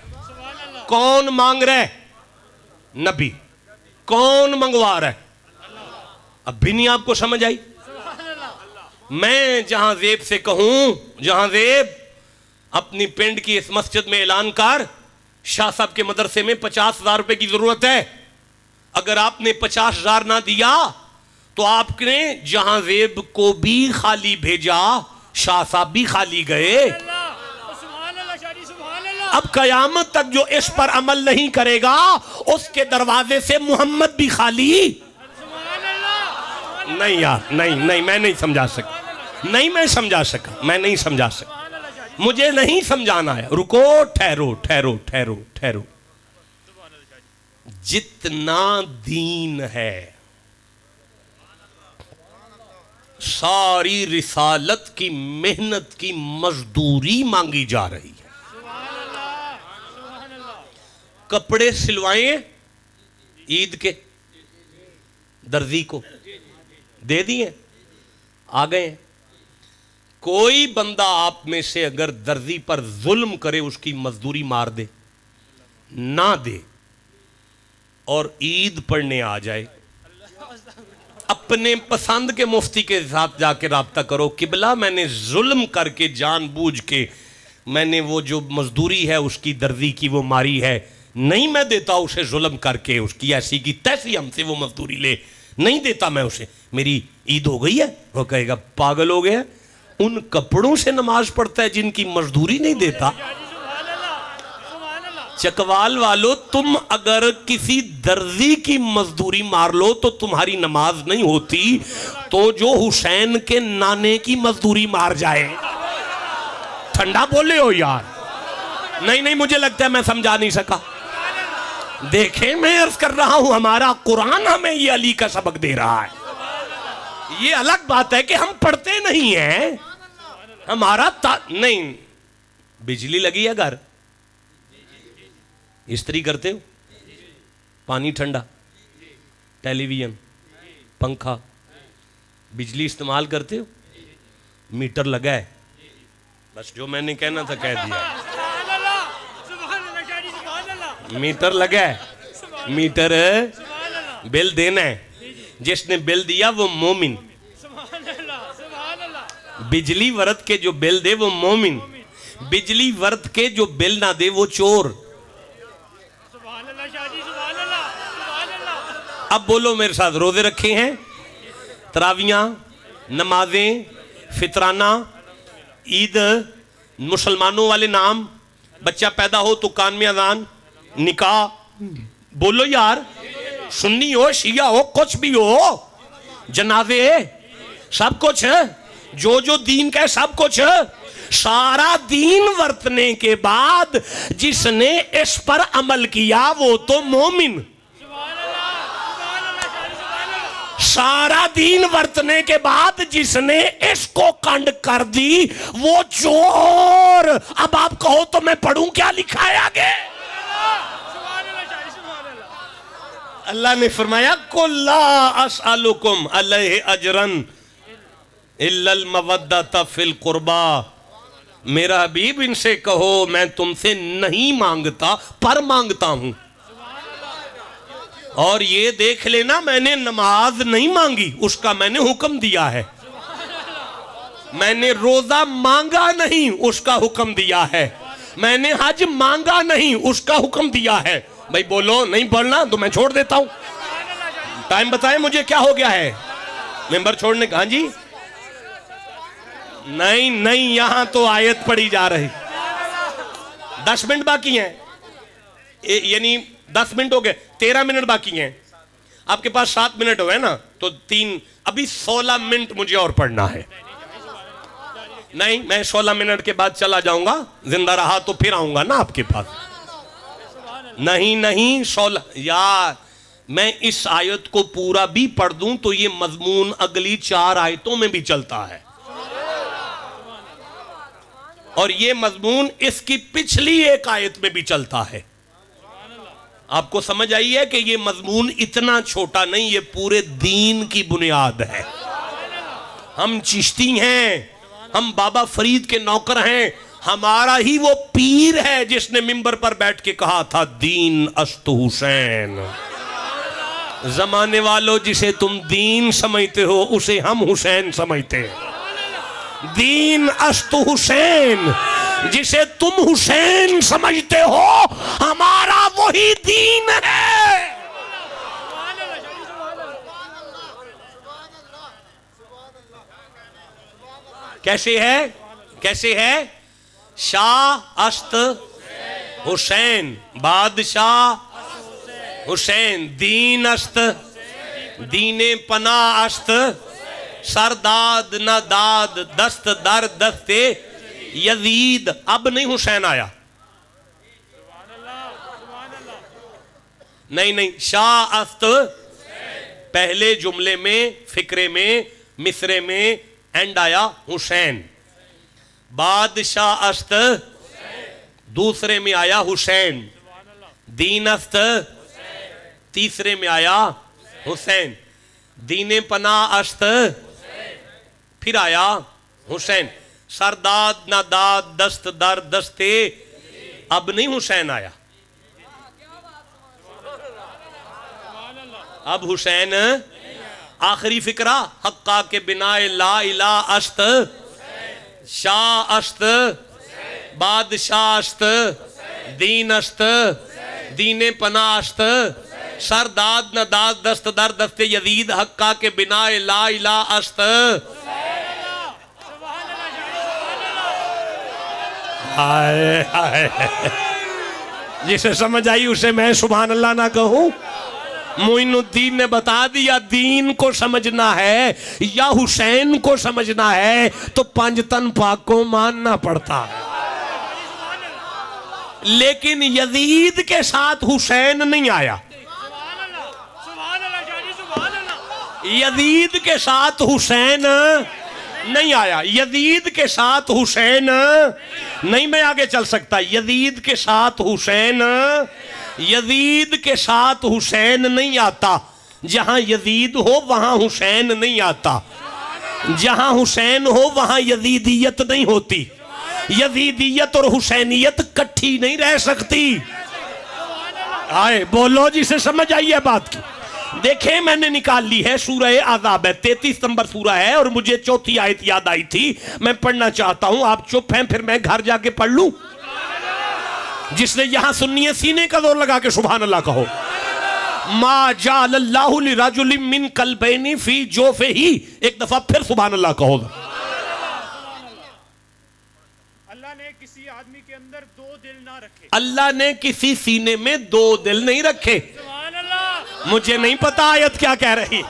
کون مانگ رہا ہے؟ نبی۔ کون منگوا رہا ہے؟ اب بھی نہیں آپ کو سمجھ آئی؟ میں جہاں زیب سے کہوں، جہاں زیب اپنی پنڈ کی اس مسجد میں اعلان کر، شاہ صاحب کے مدرسے میں 50,000 روپے کی ضرورت ہے، اگر آپ نے 50,000 نہ دیا تو آپ نے جہاں زیب کو بھی خالی بھیجا، شاہ صاحب بھی خالی گئے۔ سبحان اللہ شاہ جی، سبحان اللہ۔ اب قیامت تک جو اس پر عمل نہیں کرے گا اس کے دروازے سے محمد بھی خالی۔ سبحان اللہ۔ نہیں یار، نہیں میں نہیں سمجھا سکا، نہیں میں سمجھا سکا، میں نہیں سمجھا سکا، مجھے نہیں سمجھانا ہے۔ رکو، ٹھہرو۔ جتنا دین ہے، ساری رسالت کی محنت کی مزدوری مانگی جا رہی ہے۔ کپڑے سلوائیں عید کے درزی کو دے دیے، آ گئے ہیں۔ کوئی بندہ آپ میں سے اگر درزی پر ظلم کرے، اس کی مزدوری مار دے، نہ دے، اور عید پڑھنے آ جائے، اپنے پسند کے مفتی کے ساتھ جا کے رابطہ کرو، قبلہ میں نے ظلم کر کے جان بوجھ کے میں نے وہ جو مزدوری ہے اس کی درزی کی وہ ماری ہے، نہیں میں دیتا اسے ظلم کر کے، اس کی ایسی کی تیسی ہم سے وہ مزدوری لے، نہیں دیتا میں اسے، میری عید ہو گئی ہے۔ وہ کہے گا پاگل ہو گیا، ان کپڑوں سے نماز پڑھتا ہے جن کی مزدوری نہیں دیتا۔ چکوال والو، تم اگر کسی درزی کی مزدوری مار لو تو تمہاری نماز نہیں ہوتی، تو جو حسین کے نانے کی مزدوری مار جائے۔ ٹھنڈا بولے ہو یار، نہیں مجھے لگتا ہے میں سمجھا نہیں سکا۔ دیکھیں میں عرض کر رہا ہوں، ہمارا قرآن ہمیں یہ علی کا سبق دے رہا ہے۔ یہ الگ بات ہے کہ ہم پڑھتے نہیں ہیں، ہمارا نہیں۔ بجلی لگی ہے گھر، استری کرتے ہو، پانی ٹھنڈا، ٹیلی ویژن، پنکھا، بجلی استعمال کرتے ہو، میٹر لگا ہے، بس جو میں نے کہنا تھا کہہ دیا۔ میٹر لگا ہے، میٹر بل دینا ہے، جس نے بل دیا وہ مومن، بجلی ورت کے جو بل دے وہ مومن، بجلی ورت کے جو بل نہ دے وہ چور۔ اب بولو میرے ساتھ، روزے رکھے ہیں، تراویاں، نمازیں، فطرانہ، عید، مسلمانوں والے نام، بچہ پیدا ہو تو کان میں اذان، نکاح، بولو یار، سنی ہو، شیعہ ہو، کچھ بھی ہو، جنازے، سب کچھ ہے، جو دین کا ہے سب کچھ ہے۔ سارا دین ورتنے کے بعد جس نے اس پر عمل کیا وہ تو مومن۔ سارا دین ورتنے کے بعد جس نے اس کو کنڈ کر دی وہ چور۔ اب آپ کہو تو میں پڑھوں کیا لکھا ہے آگے؟ اللہ نے فرمایا قُلْ لَا أَسْأَلُكُمْ عَلَيْهِ أَجْرًا إِلَّا الْمَوَدَّةَ فِي الْقُرْبَى۔ میرا حبیب ان سے کہو میں تم سے نہیں مانگتا پر مانگتا ہوں، اور یہ دیکھ لینا میں نے نماز نہیں مانگی، اس کا میں نے حکم دیا ہے، میں نے روزہ مانگا نہیں، اس کا حکم دیا ہے، میں نے حج مانگا نہیں، اس کا حکم دیا ہے۔ بھائی بولو، نہیں پڑھنا تو میں چھوڑ دیتا ہوں۔ ٹائم بتائیں مجھے کیا ہو گیا ہے ممبر چھوڑنے کا؟ ہاں جی، نہیں یہاں تو آیت پڑھی جا رہی۔ 10 منٹ باقی ہیں، یعنی 10 منٹ ہو گئے، 13 منٹ باقی ہیں، آپ کے پاس 7 منٹ ہوئے نا، تو 3، ابھی 16 منٹ مجھے اور پڑھنا ہے۔ نہیں، میں 16 منٹ کے بعد چلا جاؤں گا، زندہ رہا تو پھر آؤں گا نا آپ کے پاس۔ نہیں 16، یار میں اس آیت کو پورا بھی پڑھ دوں تو یہ مضمون اگلی 4 آیتوں میں بھی چلتا ہے، اور یہ مضمون اس کی پچھلی 1 آیت میں بھی چلتا ہے۔ آپ کو سمجھ آئی ہے کہ یہ مضمون اتنا چھوٹا نہیں، یہ پورے دین کی بنیاد ہے۔ ہم چشتی ہیں، ہم بابا فرید کے نوکر ہیں، ہمارا ہی وہ پیر ہے جس نے منبر پر بیٹھ کے کہا تھا دین است حسین۔ زمانے والوں، جسے تم دین سمجھتے ہو اسے ہم حسین سمجھتے ہیں۔ دین است حسین، جسے تم حسین سمجھتے ہو ہمارا وہی دین ہے۔ کیسے ہے؟ کیسے ہے؟ شاہ است حسین، بادشاہ حسین، دین است، دین پناہ است، سرداد نہ داد، دست در دست یزید۔ اب نہیں حسین آیا، نہیں، شاہ است پہلے جملے میں، فقرے میں، مصرے میں، اینڈ آیا حسین۔ بادشاہ است دوسرے میں آیا حسین، دین است تیسرے میں آیا حسین، دین پناہ است پھر آیا حسین، سرداد نہ داد، دست در دستے، اب نہیں حسین آیا، اب حسین۔ آخری فقرہ، حقا کے بنا لا الہ است، شاہ است، بادشاہ است، دین است، دین پناہ است، سرداد نہ داد، دست در دست یزید، حقا کے بنا لا الہ است۔ جسے سمجھ آئی اسے میں سبحان اللہ نہ کہوں؟ معین الدین نے بتا دیا، دین کو سمجھنا ہے یا حسین کو سمجھنا ہے تو پنجتن پاک کو ماننا پڑتا ہے، لیکن یزید کے ساتھ حسین نہیں آیا، یزید کے ساتھ حسین نہیں آیا، یزید کے ساتھ حسین نہیں، میں آگے چل سکتا، یزید کے ساتھ حسین، یزید کے ساتھ حسین نہیں آتا، جہاں یزید ہو وہاں حسین نہیں آتا، جہاں حسین ہو وہاں یزیدیت نہیں ہوتی، یزیدیت اور حسینیت کٹھی نہیں رہ سکتی۔ آئے بولو جسے سمجھ آئیے بات کی۔ دیکھیں میں نے نکال لی ہے، سورہ احزاب ہے، 33 نمبر سورہ ہے، اور مجھے چوتھی آیت یاد آئی تھی، میں پڑھنا چاہتا ہوں، آپ چپ ہیں پھر میں گھر جا کے پڑھ لوں؟ جس نے یہاں سننی ہے سینے کا زور لگا کے سبحان اللہ کہو۔ ما جعل اللہ لرجل من قلبین فی جوفہ، ایک دفعہ پھر سبحان اللہ کہو۔ اللہ نے کسی آدمی کے اندر دو دل نہ رکھے، اللہ نے کسی سینے میں دو دل نہیں رکھے۔ مجھے نہیں پتا آیت کیا کہہ رہی،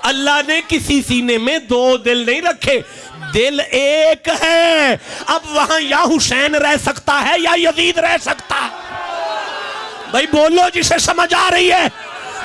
اللہ نے کسی سینے میں دو دل نہیں رکھے، دل ایک ہے۔ اب وہاں یا حسین رہ سکتا ہے یا یزید رہ سکتا ہے، بھائی بولو جسے سمجھ آ رہی ہے۔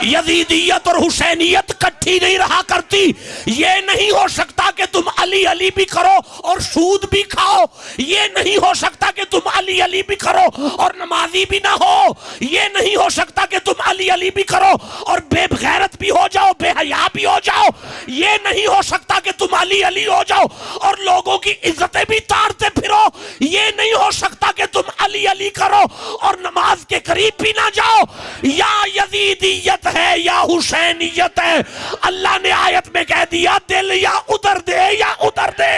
یزیدیت اور حسینیت کٹھی نہیں رہا کرتی، یہ نہیں ہو سکتا کہ تم علی علی بھی کرو اور سود بھی کھاؤ، یہ نہیں ہو سکتا کہ تم علی علی بھی کرو اور نمازی بھی نہ ہو، یہ نہیں ہو سکتا کہ تم علی علی بھی کرو اور بے غیرت بھی ہو جاؤ، بے حیا بھی ہو جاؤ، یہ نہیں ہو سکتا کہ تم علی علی ہو جاؤ اور لوگوں کی عزتیں بھی تاڑتے پھرو، یہ نہیں ہو سکتا کہ تم علی علی کرو اور نماز کے قریب بھی نہ جاؤ۔ یا یزیدیت ہے یا حسینیت ہے، اللہ نے آیت میں کہہ دیا دل یا ادھر دے یا ادھر دے۔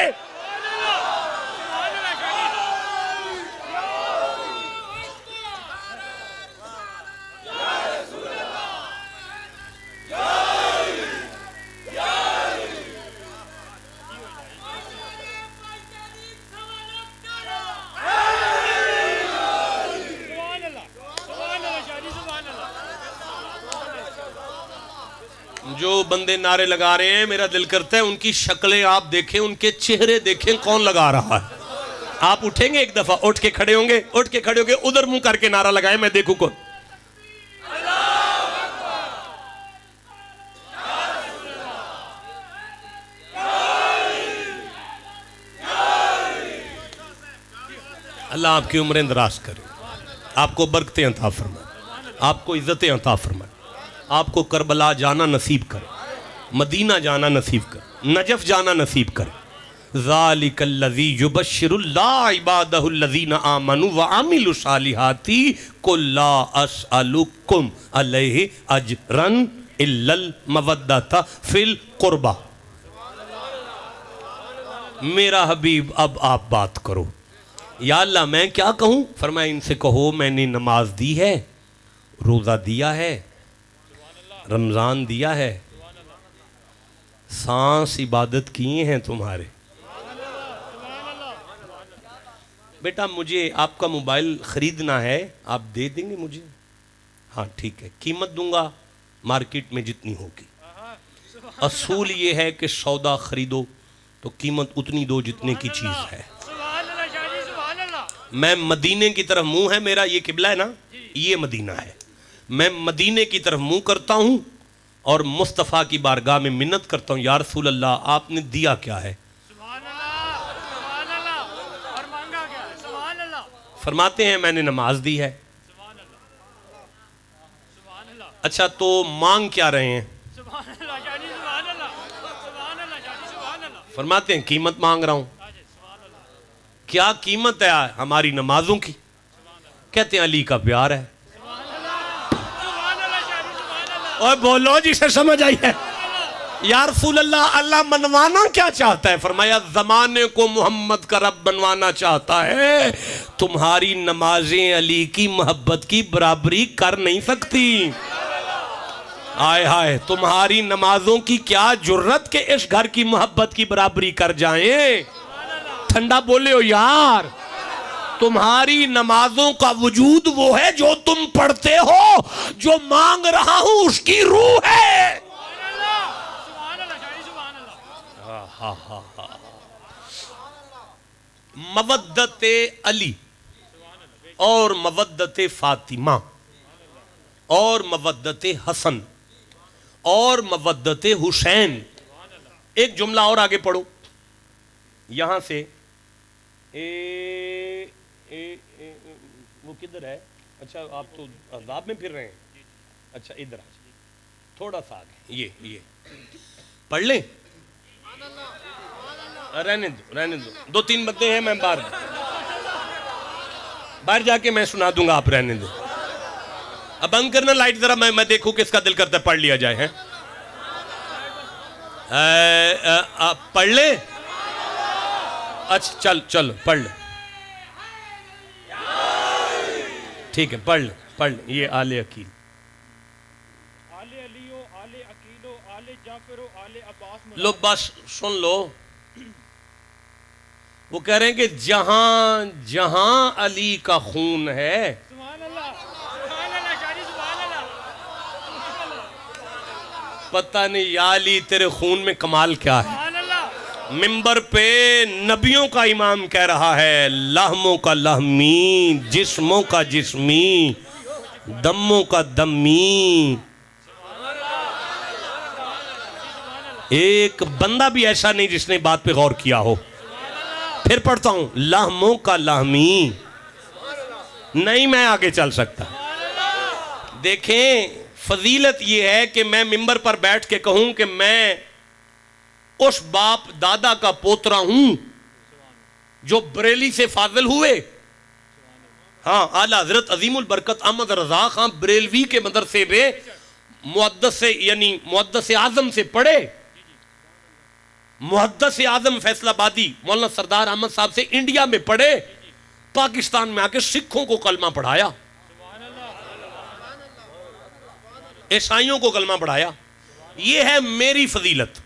جو بندے نعرے لگا رہے ہیں میرا دل کرتا ہے ان کی شکلیں آپ دیکھیں، ان کے چہرے دیکھیں، کون لگا رہا ہے۔ آپ اٹھیں گے ایک دفعہ، اٹھ کے کھڑے ہوں گے، اٹھ کے کھڑے ہوں گے، ادھر منہ کر کے نعرہ لگائیں، میں دیکھوں کون۔ اللہ آپ کی عمریں دراز کرے، آپ کو برکتیں عطا فرمائے، آپ کو عزتیں عطا فرمائے، آپ کو کربلا جانا نصیب کرے، مدینہ جانا نصیب کرے، نجف جانا نصیب کرے۔ ذالک الذی یبشر اللہ عبادہ الذین آمنوا وعملوا الصالحات قل لا اسألکم علیہ اجرا الا المودۃ فی القربى۔ میرا حبیب اب آپ بات کرو، یا اللہ میں کیا کہوں؟ فرمایا ان سے کہو میں نے نماز دی ہے، روزہ دیا ہے، رمضان دیا ہے، سانس عبادت کیے ہیں تمہارے۔ بیٹا مجھے آپ کا موبائل خریدنا ہے، آپ دے دیں گے مجھے؟ ہاں ٹھیک ہے، قیمت دوں گا مارکیٹ میں جتنی ہوگی۔ اصول یہ ہے کہ سودا خریدو تو قیمت اتنی دو جتنے کی چیز ہے۔ میں مدینے کی طرف منہ ہے میرا، یہ قبلہ ہے نا، یہ مدینہ ہے، میں مدینے کی طرف منہ کرتا ہوں اور مصطفیٰ کی بارگاہ میں منت کرتا ہوں، یا رسول اللہ آپ نے دیا کیا ہے؟ فرماتے ہیں میں نے نماز دی ہے۔ اچھا تو مانگ کیا رہے ہیں؟ فرماتے ہیں قیمت مانگ رہا ہوں۔ کیا قیمت ہے ہماری نمازوں کی؟ کہتے ہیں علی کا پیار ہے۔ اور بولو جسے سمجھ آئی ہے، یا رسول اللہ اللہ منوانا کیا چاہتا ہے؟ فرمایا زمانے کو محمد کا رب بنوانا چاہتا ہے، تمہاری نمازیں علی کی محبت کی برابری کر نہیں سکتی۔ آئے ہائے، تمہاری نمازوں کی کیا جرت کہ اس گھر کی محبت کی برابری کر جائیں؟ ٹھنڈا بولے ہو یار۔ تمہاری نمازوں کا وجود وہ ہے جو تم پڑھتے ہو، جو مانگ رہا ہوں اس کی روح ہے۔ مودت علی اور مودت فاطمہ اور مودت حسن اور مودت حسین۔ ایک جملہ اور آگے پڑھو یہاں سے، وہ کدھر ہے؟ اچھا آپ تو عذاب میں پھر رہے ہیں، اچھا ادھر تھوڑا سا آگے، یہ پڑھ لیں، رہنے دو، دو تین بندے ہیں، میں باہر جا کے میں سنا دوں گا، آپ رہنے دو۔ اب بند کرنا لائٹ ذرا، میں دیکھوں کس کا دل کرتا ہے پڑھ لیا جائے۔ ہیں پڑھ لیں؟ اچھا چل پڑھ لیں، ٹھیک ہے پڑھ لیں۔ یہ آل عقیل، آل علیو، آل عقیلو، آل جعفرو، آل عباس۔ لو بس سن لو، وہ کہہ رہے ہیں کہ جہاں جہاں علی کا خون ہے، سبحان اللہ، سبحان اللہ شاہی، سبحان اللہ۔ پتہ نہیں یا علی تیرے خون میں کمال کیا ہے۔ سبحان اللہ۔ منبر پہ نبیوں کا امام کہہ رہا ہے، لحموں کا لحمی، جسموں کا جسمی، دموں کا دمی۔ ایک بندہ بھی ایسا نہیں جس نے بات پہ غور کیا ہو۔ پھر پڑھتا ہوں، لحموں کا لحمی، نہیں میں آگے چل سکتا۔ دیکھیں فضیلت یہ ہے کہ میں منبر پر بیٹھ کے کہوں کہ میں اس باپ دادا کا پوترا ہوں جو بریلی سے فاضل ہوئے۔ ہاں اعلیٰ حضرت عظیم البرکت احمد رضا خان بریلوی کے مدرسے میں محدث اعظم سے پڑھے۔ محدث اعظم فیصل آبادی مولانا سردار احمد صاحب سے انڈیا میں پڑھے، پاکستان میں آ کے سکھوں کو کلمہ پڑھایا، عیسائیوں کو کلمہ پڑھایا۔ یہ ہے میری فضیلت۔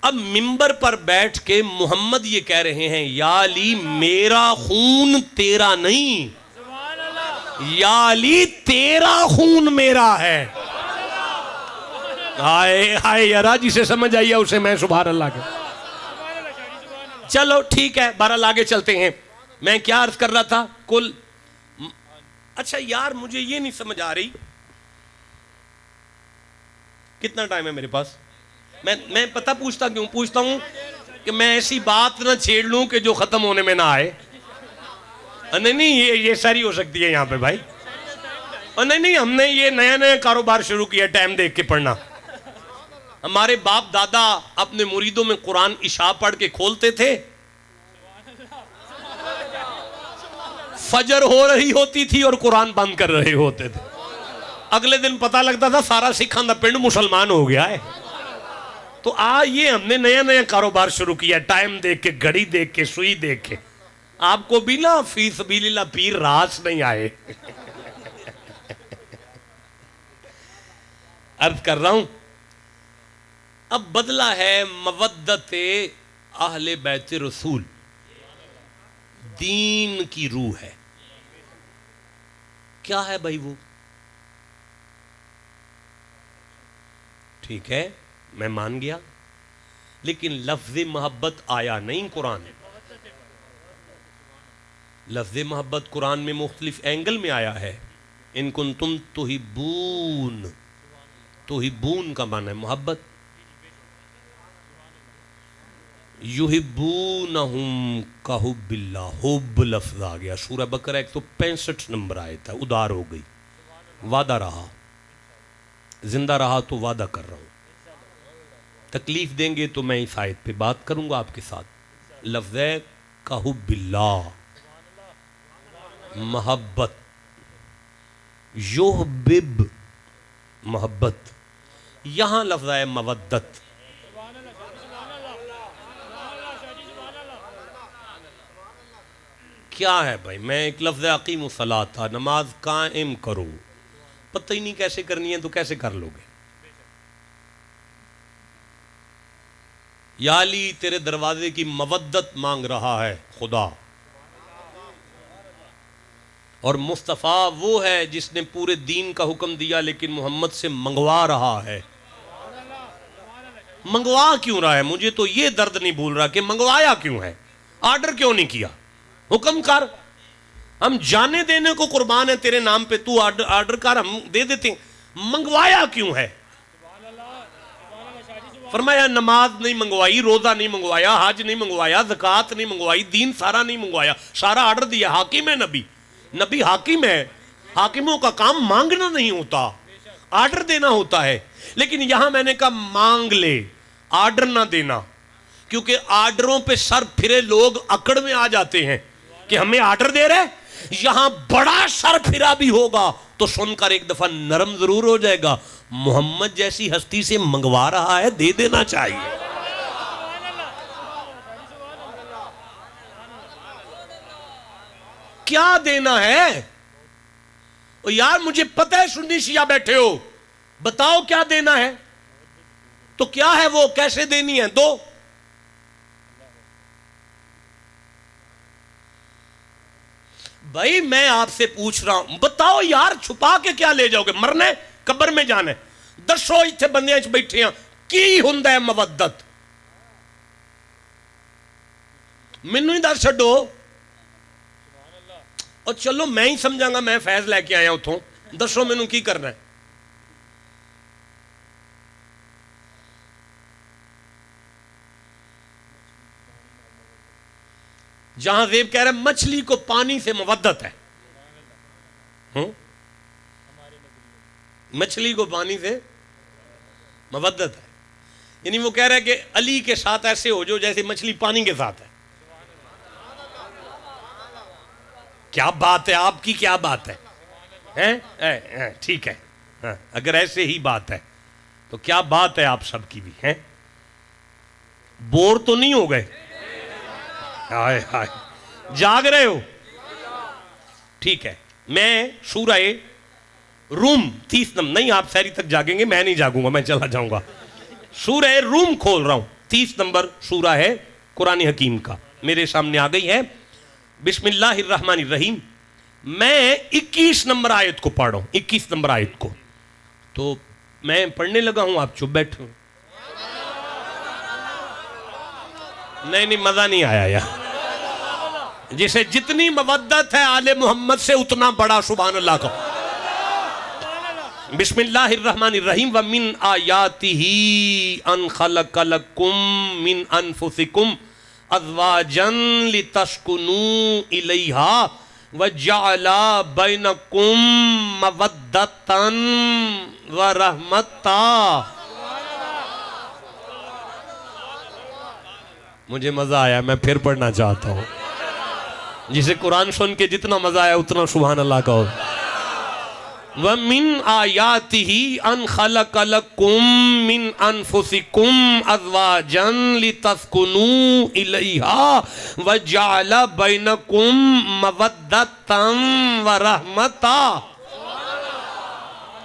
اب منبر پر بیٹھ کے محمد یہ کہہ رہے ہیں، یا علی میرا خون تیرا نہیں، یا علی تیرا خون میرا ہے۔ آئے یارا جسے سمجھ آئیے اسے میں سبحان اللہ کے۔ چلو ٹھیک ہے، بہرحال آگے چلتے ہیں۔ میں کیا عرض کر رہا تھا؟ اچھا یار مجھے یہ نہیں سمجھ آ رہی، کتنا ٹائم ہے میرے پاس؟ میں پتہ پوچھتا ہوں کہ میں ایسی بات نہ چھیڑ لوں کہ جو ختم ہونے میں نہ آئے۔ نہیں یہ ساری ہو سکتی ہے یہاں پہ بھائی۔ نہیں ہم نے یہ نیا کاروبار شروع کیا، ٹائم دیکھ کے پڑھنا۔ ہمارے باپ دادا اپنے مریدوں میں قرآن عشاء پڑھ کے کھولتے تھے، فجر ہو رہی ہوتی تھی اور قرآن بند کر رہے ہوتے تھے۔ اگلے دن پتہ لگتا تھا سارا سکھاں دا پنڈ مسلمان ہو گیا ہے۔ تو یہ ہم نے نیا نیا کاروبار شروع کیا، ٹائم دیکھ کے، گھڑی دیکھ کے، سوئی دیکھ کے. آپ کو بھی نا فی سبیل اللہ پیر راس نہیں آئے. عرض کر رہا ہوں اب بدلہ ہے مودت اہل بیت رسول، دین کی روح ہے. کیا ہے بھائی وہ؟ ٹھیک ہے میں مان گیا، لیکن لفظ محبت آیا نہیں قرآن میں. لفظ محبت قرآن میں مختلف اینگل میں آیا ہے. ان کنتم تحبون، تحبون کا معنی ہے محبت. یحبونہم کحب اللہ، حب لفظ آ گیا. سورہ بقرہ 165 نمبر آیت ہے. ادار ہو گئی، وعدہ رہا، زندہ رہا تو وعدہ کر رہا ہوں. تکلیف دیں گے تو میں اس آیت پہ بات کروں گا آپ کے ساتھ. لفظ ہے کحب اللہ، محبت. یحبب محبت، یہاں لفظ ہے مودت. کیا ہے بھائی؟ میں ایک لفظ اقیم الصلاۃ تھا، نماز قائم کرو، پتہ ہی نہیں کیسے کرنی ہے تو کیسے کر لو گے؟ یا علی تیرے دروازے کی مودت مانگ رہا ہے خدا. اور مصطفیٰ وہ ہے جس نے پورے دین کا حکم دیا لیکن محمد سے منگوا رہا ہے. منگوا کیوں رہا ہے؟ مجھے تو یہ درد نہیں بھول رہا کہ منگوایا کیوں ہے، آرڈر کیوں نہیں کیا؟ حکم کر. ہم جانے دینے کو قربان ہے تیرے نام پہ، تو آرڈر کر، ہم دے دیتے ہیں. منگوایا کیوں ہے؟ فرمایا نماز نہیں منگوائی، روزہ نہیں منگوایا، حج نہیں منگوایا، زکوٰۃ نہیں منگوائی، دین سارا نہیں منگوایا، سارا آرڈر دیا. حاکم ہے نبی، نبی حاکم ہے. حاکموں کا کام مانگنا نہیں ہوتا، آرڈر دینا ہوتا ہے. لیکن یہاں میں نے کہا مانگ لے، آرڈر نہ دینا، کیونکہ آرڈروں پہ سر پھرے لوگ اکڑ میں آ جاتے ہیں کہ ہمیں آرڈر دے رہے. یہاں بڑا سر پھرا بھی ہوگا تو سن کر ایک دفعہ نرم ضرور ہو جائے گا. محمد جیسی ہستی سے منگوا رہا ہے، دے دینا چاہیے. کیا دینا ہے؟ او یار مجھے پتہ ہے سنی شیعہ بیٹھے ہو، بتاؤ کیا دینا ہے؟ تو کیا ہے وہ، کیسے دینی ہے؟ دو. بھائی میں آپ سے پوچھ رہا ہوں، بتاؤ یار، چھپا کے کیا لے جاؤ گے؟ مرنا ہے، قبر میں جانا ہے. دسو اتنے بندے بیٹھے ہیں کی ہوندا ہے مودت؟ مینوں ہی دس چھڈو. اور چلو میں ہی سمجھاں گا، میں فیض لے کے آیا اتھوں، دسو مینوں کی کرنا ہے؟ جہاں زیب کہہ رہا ہے مچھلی کو پانی سے مودت ہے. مچھلی کو پانی سے مودت ہے، یعنی وہ کہہ رہا ہے کہ علی کے ساتھ ایسے ہو جو جیسے مچھلی پانی کے ساتھ ہے. کیا بات ہے آپ کی، کیا بات ہے؟ ٹھیک ہے، اگر ایسے ہی بات ہے تو کیا بات ہے آپ سب کی بھی ہے. بور تو نہیں ہو گئے؟ ہائے ہائے، جاگ رہے ہو؟ ٹھیک ہے، میں سورہ روم 30 نمبر، نہیں آپ سحری تک جاگیں گے، میں نہیں جاگوں گا، میں چلا جاؤں گا. سورہ روم کھول رہا ہوں، 30 نمبر سورہ ہے قرآن حکیم کا، میرے سامنے آ گئی ہے. بسم اللہ الرحمن الرحیم. میں 21 نمبر آیت کو پڑھ رہا ہوں، 21 نمبر آیت کو. تو میں پڑھنے لگا ہوں، آپ چپ بیٹھے ہوں. نہیں مزہ نہیں آیا یار. جسے جتنی مودت ہے آل محمد سے اتنا بڑا سبحان اللہ کا. بسم اللہ الرحمن الرحیم. وَمِنْ آیَاتِهِ أَنْ خَلَقَ لَكُم مِّنْ أَنفُسِكُمْ أَزْوَاجًا لِتَسْكُنُوا إِلَيْهَا وَجَعَلَ بَيْنَكُم مَّوَدَّةً وَرَحْمَةً. مجھے مزہ آیا، میں پھر پڑھنا چاہتا ہوں. جسے قرآن سن کے جتنا مزہ آیا اتنا سبحان اللہ کا ہو. وَمِنْ آيَاتِهِ أَنْ خَلَقَ لَكُم مِّنْ أَنفُسِكُمْ أَزْوَاجًا لِتَسْكُنُوا إِلَيْهَا وَجَعَلَ بَيْنَكُم مَّوَدَّةً وَرَحْمَةً۔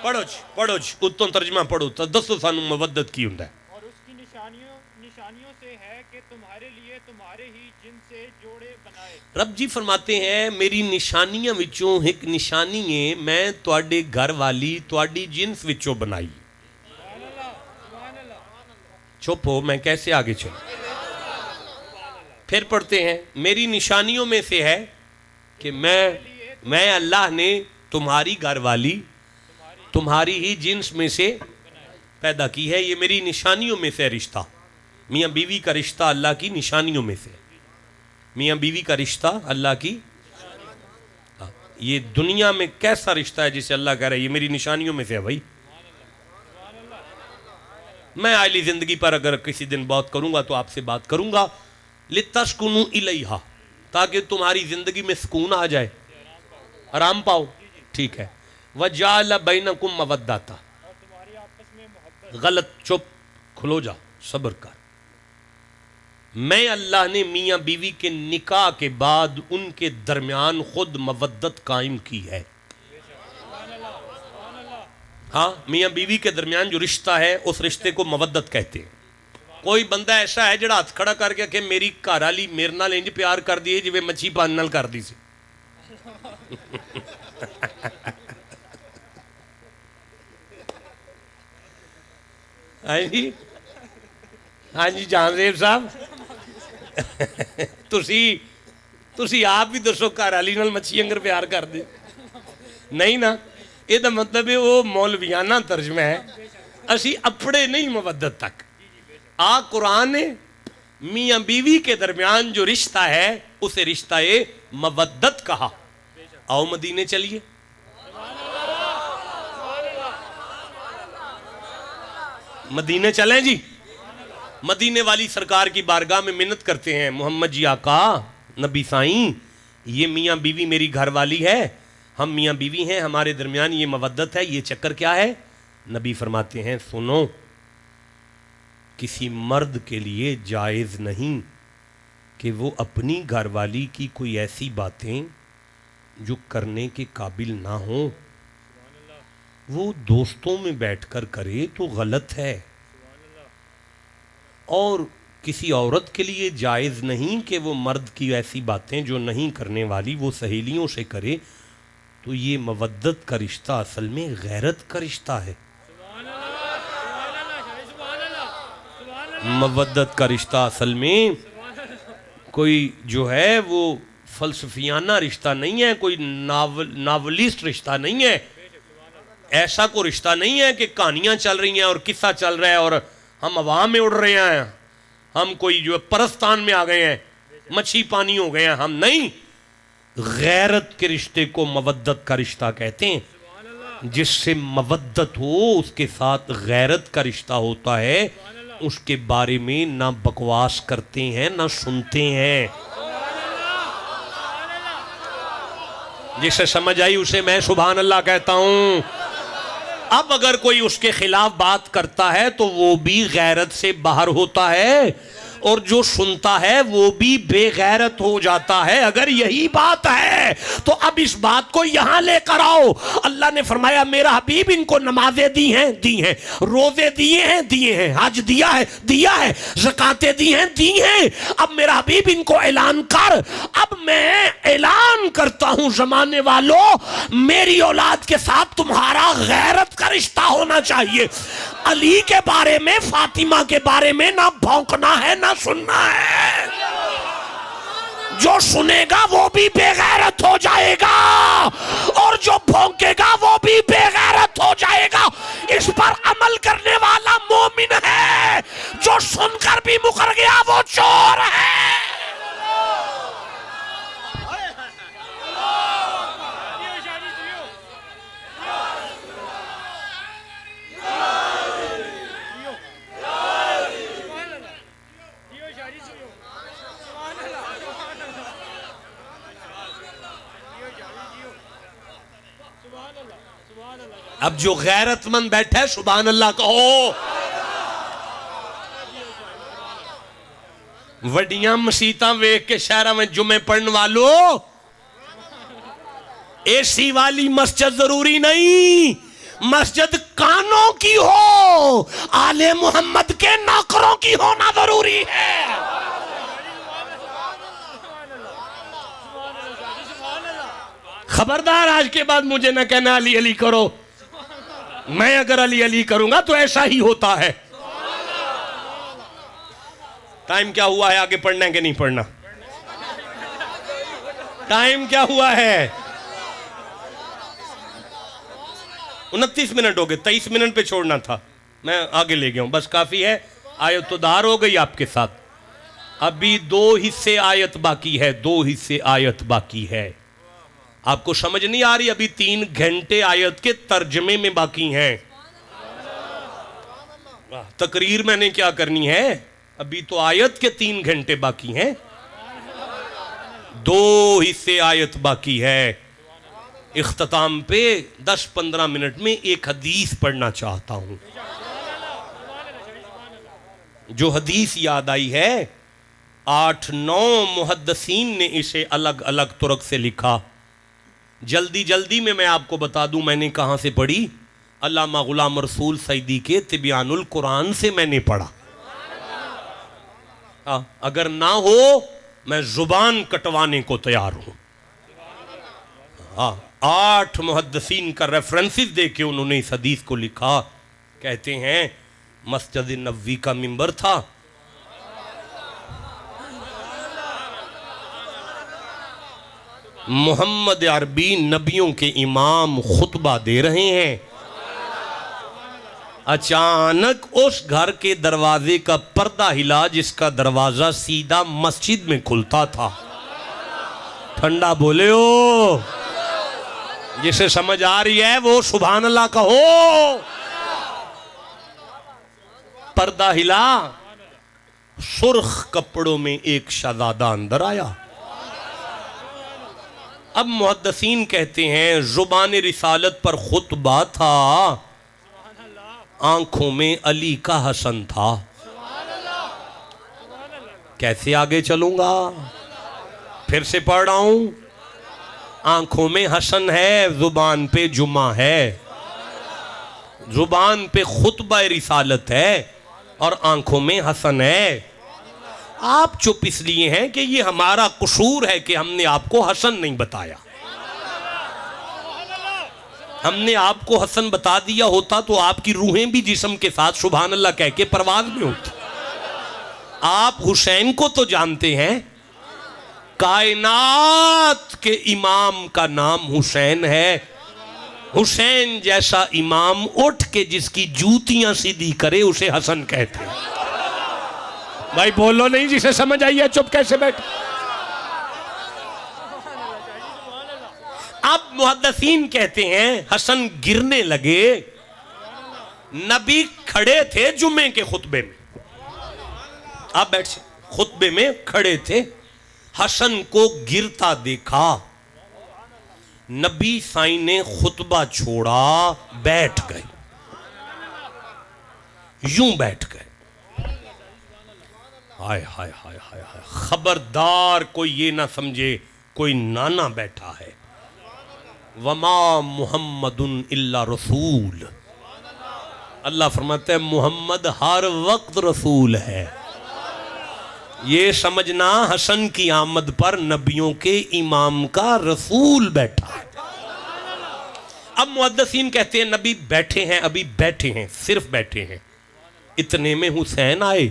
پڑھو جی اتوں ترجمہ پڑھو تو دسو سانو مودت کی ہوندا ہے۔ اور اس کی نشانیوں سے ہے کہ تمہارے لیے تمہارے ہی جن سے جوڑے بنائے۔ رب جی فرماتے ہیں میری نشانیاں وچوں ایک نشانی ہے میں تواڈے گھر والی تواڈی جنس وچوں بنائی۔ سبحان اللہ، سبحان اللہ۔ چپ ہو میں کیسے آگے چلوں؟ پھر پڑھتے ہیں میری نشانیوں میں سے ہے کہ میں اللہ نے تمہاری گھر والی تمہاری ہی جنس میں سے پیدا کی ہے۔ یہ میری نشانیوں میں سے رشتہ، میاں بیوی کا رشتہ اللہ کی نشانیوں میں سے، میاں بیوی کا رشتہ اللہ کی، یہ دنیا میں کیسا رشتہ ہے جسے اللہ کہہ رہا ہے یہ میری نشانیوں میں سے ہے بھائی۔ میں اعلی زندگی پر اگر کسی دن بات کروں گا تو آپ سے بات کروں گا لِتَسْكُنُوا إِلَيْهَا، تاکہ تمہاری زندگی میں سکون آ جائے، آرام پاؤ، ٹھیک ہے۔ وَجَعَلَ بَيْنَكُمْ مَوَدَّةً، اور تمہاری آپس میں محبت۔ غلط، چپ، کھلو جا، صبر کر۔ میں اللہ نے میاں بیوی کے نکاح کے بعد ان کے درمیان خود مودت قائم کی ہے۔ ہاں میاں بیوی کے درمیان جو رشتہ ہے اس رشتے کو مودت کہتے ہیں۔ کوئی بندہ ایسا ہے جڑا ہاتھ کھڑا کر کے کہ میری گھر والی میرے نال انج پیار کر دی جویں مچھی پانی نال کر دی سی۔ ہاں جی جان زیب صاحب تسی آپ بھی دسو گھر والی نال مچھی انگر پیار کر دے نہیں نا؟ یہ دا مطلب ہے وہ مولویانہ ترجمہ ہے، اسی اپڑے نہیں مودت تک۔ قرآن نے میاں بیوی کے درمیان جو رشتہ ہے اسے رشتہ مودت کہا۔ آؤ مدینے چلیے، مدینے چلیں جی، مدینے والی سرکار کی بارگاہ میں منت کرتے ہیں محمد جی آقا نبی سائیں یہ میاں بیوی میری گھر والی ہے، ہم میاں بیوی ہیں، ہمارے درمیان یہ مودت ہے، یہ چکر کیا ہے؟ نبی فرماتے ہیں سنو، کسی مرد کے لیے جائز نہیں کہ وہ اپنی گھر والی کی کوئی ایسی باتیں جو کرنے کے قابل نہ ہوں وہ دوستوں میں بیٹھ کر کرے تو غلط ہے، اور کسی عورت کے لیے جائز نہیں کہ وہ مرد کی ایسی باتیں جو نہیں کرنے والی وہ سہیلیوں سے کرے، تو یہ مودت کا رشتہ اصل میں غیرت کا رشتہ ہے۔ مودت کا رشتہ اصل میں کوئی جو ہے وہ فلسفیانہ رشتہ نہیں ہے، کوئی ناولسٹ رشتہ نہیں ہے، ایسا کوئی رشتہ نہیں ہے کہ کہانیاں چل رہی ہیں اور قصہ چل رہا ہے اور ہم عوام میں اڑ رہے ہیں، ہم کوئی جو پرستان میں آ گئے ہیں، مچھی پانی ہو گئے ہیں، ہم نہیں۔ غیرت کے رشتے کو مودت کا رشتہ کہتے ہیں، جس سے مودت ہو اس کے ساتھ غیرت کا رشتہ ہوتا ہے، اس کے بارے میں نہ بکواس کرتے ہیں نہ سنتے ہیں۔ جسے سمجھ آئی اسے میں سبحان اللہ کہتا ہوں۔ اب اگر کوئی اس کے خلاف بات کرتا ہے تو وہ بھی غیرت سے باہر ہوتا ہے، اور جو سنتا ہے وہ بھی بے غیرت ہو جاتا ہے۔ اگر یہی بات ہے تو اب اس بات کو یہاں لے کر آؤ۔ اللہ نے فرمایا میرا حبیب ان کو نمازیں دی ہیں، روزے دیے ہیں، حج دیا ہے، زکاتیں دی ہیں۔ اب میرا حبیب ان کو اعلان کر۔ اب میں اعلان کرتا ہوں زمانے والوں، میری اولاد کے ساتھ تمہارا غیرت کا رشتہ ہونا چاہیے۔ علی کے بارے میں، فاطمہ کے بارے میں نہ بھونکنا ہے نہ سننا ہے۔ جو سنے گا وہ بھی بے غیرت ہو جائے گا، اور جو بھونکے گا وہ بھی بے غیرت ہو جائے گا۔ اس پر عمل کرنے والا مومن ہے، جو سن کر بھی مکر گیا وہ چور ہے۔ اب جو غیرت مند بیٹھا ہے سبحان اللہ کہو. وڈیاں مسیتاں ویکھ کے شہراں میں جمعے پڑھن والوں، اے سی والی مسجد ضروری نہیں، مسجد کانوں کی ہو، آل محمد کے نوکروں کی ہونا ضروری ہے. خبردار آج کے بعد مجھے نہ کہنا علی علی کرو، میں اگر علی علی کروں گا تو ایسا ہی ہوتا ہے. ٹائم کیا ہوا ہے؟ آگے پڑھنا ہے کہ نہیں پڑھنا؟ ٹائم کیا ہوا ہے؟ 29 منٹ ہو گئے، 23 منٹ پہ چھوڑنا تھا، میں آگے لے گیا ہوں، بس کافی ہے. آیت تو دار ہو گئی آپ کے ساتھ. ابھی 2 حصے آیت باقی ہے، 2 حصے آیت باقی ہے. آپ کو سمجھ نہیں آ رہی؟ ابھی 3 گھنٹے آیت کے ترجمے میں باقی ہیں. تقریر میں نے کیا کرنی ہے؟ ابھی تو آیت کے 3 گھنٹے باقی ہیں، 2 حصے آیت باقی ہے. اختتام پہ 10-15 منٹ میں ایک حدیث پڑھنا چاہتا ہوں. جو حدیث یاد آئی ہے 8-9 محدثین نے اسے الگ الگ طرق سے لکھا. جلدی میں آپ کو بتا دوں میں نے کہاں سے پڑھی. علامہ غلام رسول سعیدی کے تبیان القرآن سے میں نے پڑھا. اگر نہ ہو میں زبان کٹوانے کو تیار ہوں. 8 محدثین کا ریفرنسز دے کے انہوں نے اس حدیث کو لکھا. کہتے ہیں مسجد نبوی کا منبر تھا، محمد عربی نبیوں کے امام خطبہ دے رہے ہیں. اچانک اس گھر کے دروازے کا پردہ ہلا جس کا دروازہ سیدھا مسجد میں کھلتا تھا. ٹھنڈا بولے ہو، جسے سمجھ آ رہی ہے وہ سبحان اللہ کہو. پردہ ہلا، سرخ کپڑوں میں ایک شہزادہ اندر آیا. اب محدثین کہتے ہیں زبان رسالت پر خطبہ تھا، آنکھوں میں علی کا حسن تھا. کیسے آگے چلوں گا؟ پھر سے پڑھ رہا ہوں. آنکھوں میں حسن ہے، زبان پہ جمعہ ہے. زبان پہ خطبہ رسالت ہے اور آنکھوں میں حسن ہے. آپ چپ اس لیے ہیں کہ یہ ہمارا قصور ہے کہ ہم نے آپ کو حسن نہیں بتایا. ہم نے آپ کو حسن بتا دیا ہوتا تو آپ کی روحیں بھی جسم کے ساتھ سبحان اللہ کہہ کے پرواز میں ہوتی. آپ حسین کو تو جانتے ہیں، کائنات کے امام کا نام حسین ہے. حسین جیسا امام اٹھ کے جس کی جوتیاں سیدھی کرے اسے حسن کہتے ہیں. بھائی بولو نہیں، جسے سمجھ آئی ہے چپ کیسے بیٹھے. اب محدثین کہتے ہیں حسن گرنے لگے. نبی کھڑے تھے جمعے کے خطبے میں، آپ بیٹھے خطبے میں کھڑے تھے، حسن کو گرتا دیکھا. نبی سائیں نے خطبہ چھوڑا، بیٹھ گئے، یوں بیٹھ گئے. ہائے ہائے ہائے ہائے، خبردار کوئی یہ نہ سمجھے کوئی نانا بیٹھا ہے. وما محمد الا رسول. اللہ فرماتا ہے محمد ہر وقت رسول ہے. یہ سمجھنا حسن کی آمد پر نبیوں کے امام کا رسول بیٹھا ہے. اب محدثین کہتے ہیں نبی بیٹھے ہیں، ابھی بیٹھے ہیں، صرف بیٹھے ہیں. اتنے میں حسین آئے.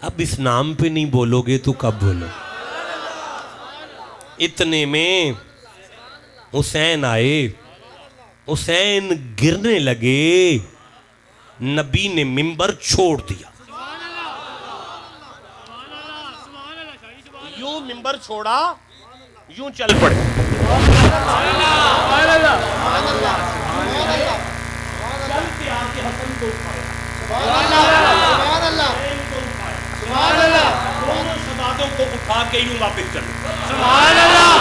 اب اس نام پہ نہیں بولو گے تو کب بولو؟ اتنے میں حسین آئے. حسین گرنے لگے، نبی نے منبر چھوڑ دیا. یوں منبر چھوڑا، یوں چل پڑے. چلتے آ کے حسن کو دونوں شہزادوں کو اٹھا کے یوں واپس چلے. سبحان اللہ.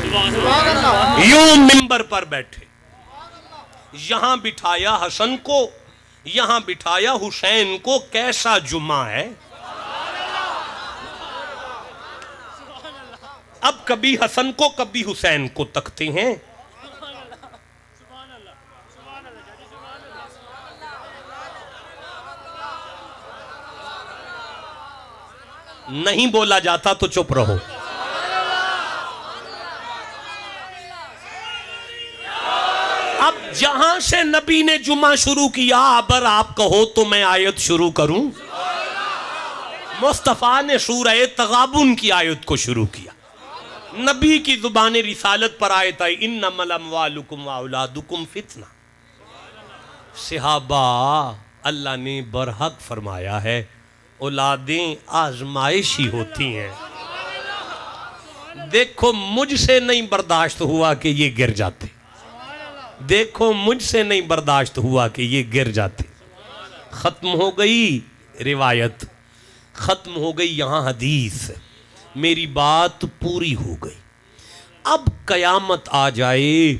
یوں منبر پر بیٹھے، یہاں بٹھایا حسن کو، یہاں بٹھایا حسین کو، کیسا جمعہ ہے۔ اب کبھی حسن کو کبھی حسین کو تکتے ہیں، نہیں بولا جاتا تو چپ رہو۔ اب جہاں سے نبی نے جمعہ شروع کیا، ابر آپ کہو تو میں آیت شروع کروں۔ مصطفیٰ نے سورہ تغابن کی آیت کو شروع کیا، نبی کی زبان رسالت پر آیت آئی، انما الاموالکم واولادکم فتنہ۔ صحابہ، اللہ نے برحق فرمایا ہے اولادیں آزمائشی ہوتی ہیں۔ دیکھو مجھ سے نہیں برداشت ہوا کہ یہ گر جاتے، دیکھو مجھ سے نہیں برداشت ہوا کہ یہ گر جاتے۔ ختم ہو گئی روایت، ختم ہو گئی یہاں حدیث، میری بات پوری ہو گئی۔ اب قیامت آ جائے،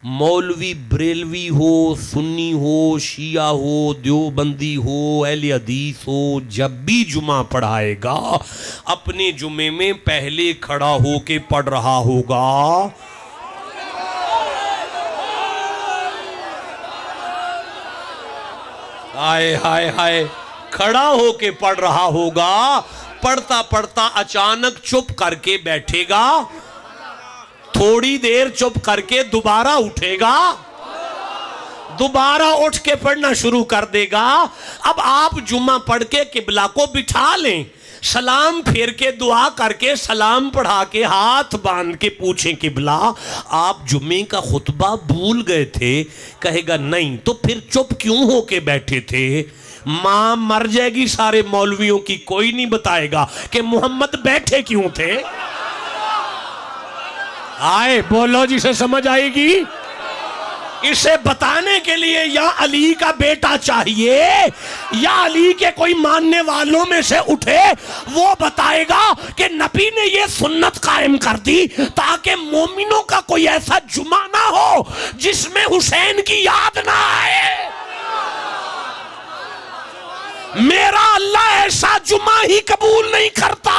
مولوی بریلوی ہو، سنی ہو، شیعہ ہو، دیوبندی ہو، اہل حدیث ہو، جب بھی جمعہ پڑھائے گا اپنے جمعے میں پہلے کھڑا ہو کے پڑھ رہا ہوگا، ہائے ہائے ہائے، کھڑا ہو کے پڑھ رہا ہوگا، پڑھتا پڑھتا اچانک چپ کر کے بیٹھے گا، تھوڑی دیر چپ کر کے دوبارہ اٹھے گا، دوبارہ اٹھ کے پڑھنا شروع کر دے گا۔ اب آپ جمعہ پڑھ کے قبلہ کو بٹھا لیں، سلام پھیر کے دعا کر کے سلام پڑھا کے ہاتھ باندھ کے پوچھیں قبلہ آپ جمعے کا خطبہ بھول گئے تھے، کہے گا نہیں، تو پھر چپ کیوں ہو کے بیٹھے تھے؟ ماں مر جائے گی سارے مولویوں کی، کوئی نہیں بتائے گا کہ محمد بیٹھے کیوں تھے۔ آئے بولو جسے سمجھ آئے گی۔ اسے بتانے کے لیے یا علی کا بیٹا چاہیے یا علی کے کوئی ماننے والوں میں سے اٹھے، وہ بتائے گا کہ نبی نے یہ سنت قائم کر دی تاکہ مومنوں کا کوئی ایسا جمعہ نہ ہو جس میں حسین کی یاد نہ آئے۔ میرا اللہ ایسا جمعہ ہی قبول نہیں کرتا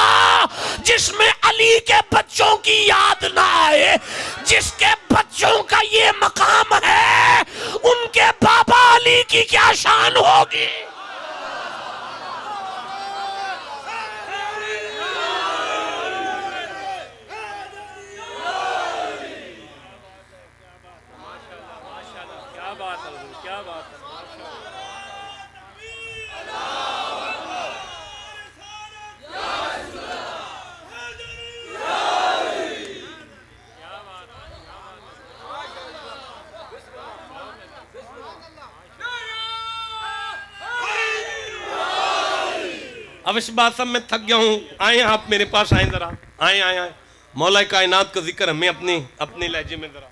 جس میں علی کے بچوں کی یاد نہ آئے۔ جس کے بچوں کا یہ مقام ہے ان کے بابا علی کی کیا شان ہوگی۔ اب اس بات سب میں تھک گیا ہوں، آئیں آپ میرے پاس، آئیں ذرا، آئیں آئیں آئیں، مولا کائنات کا ذکر ہمیں اپنے لہجے میں ذرا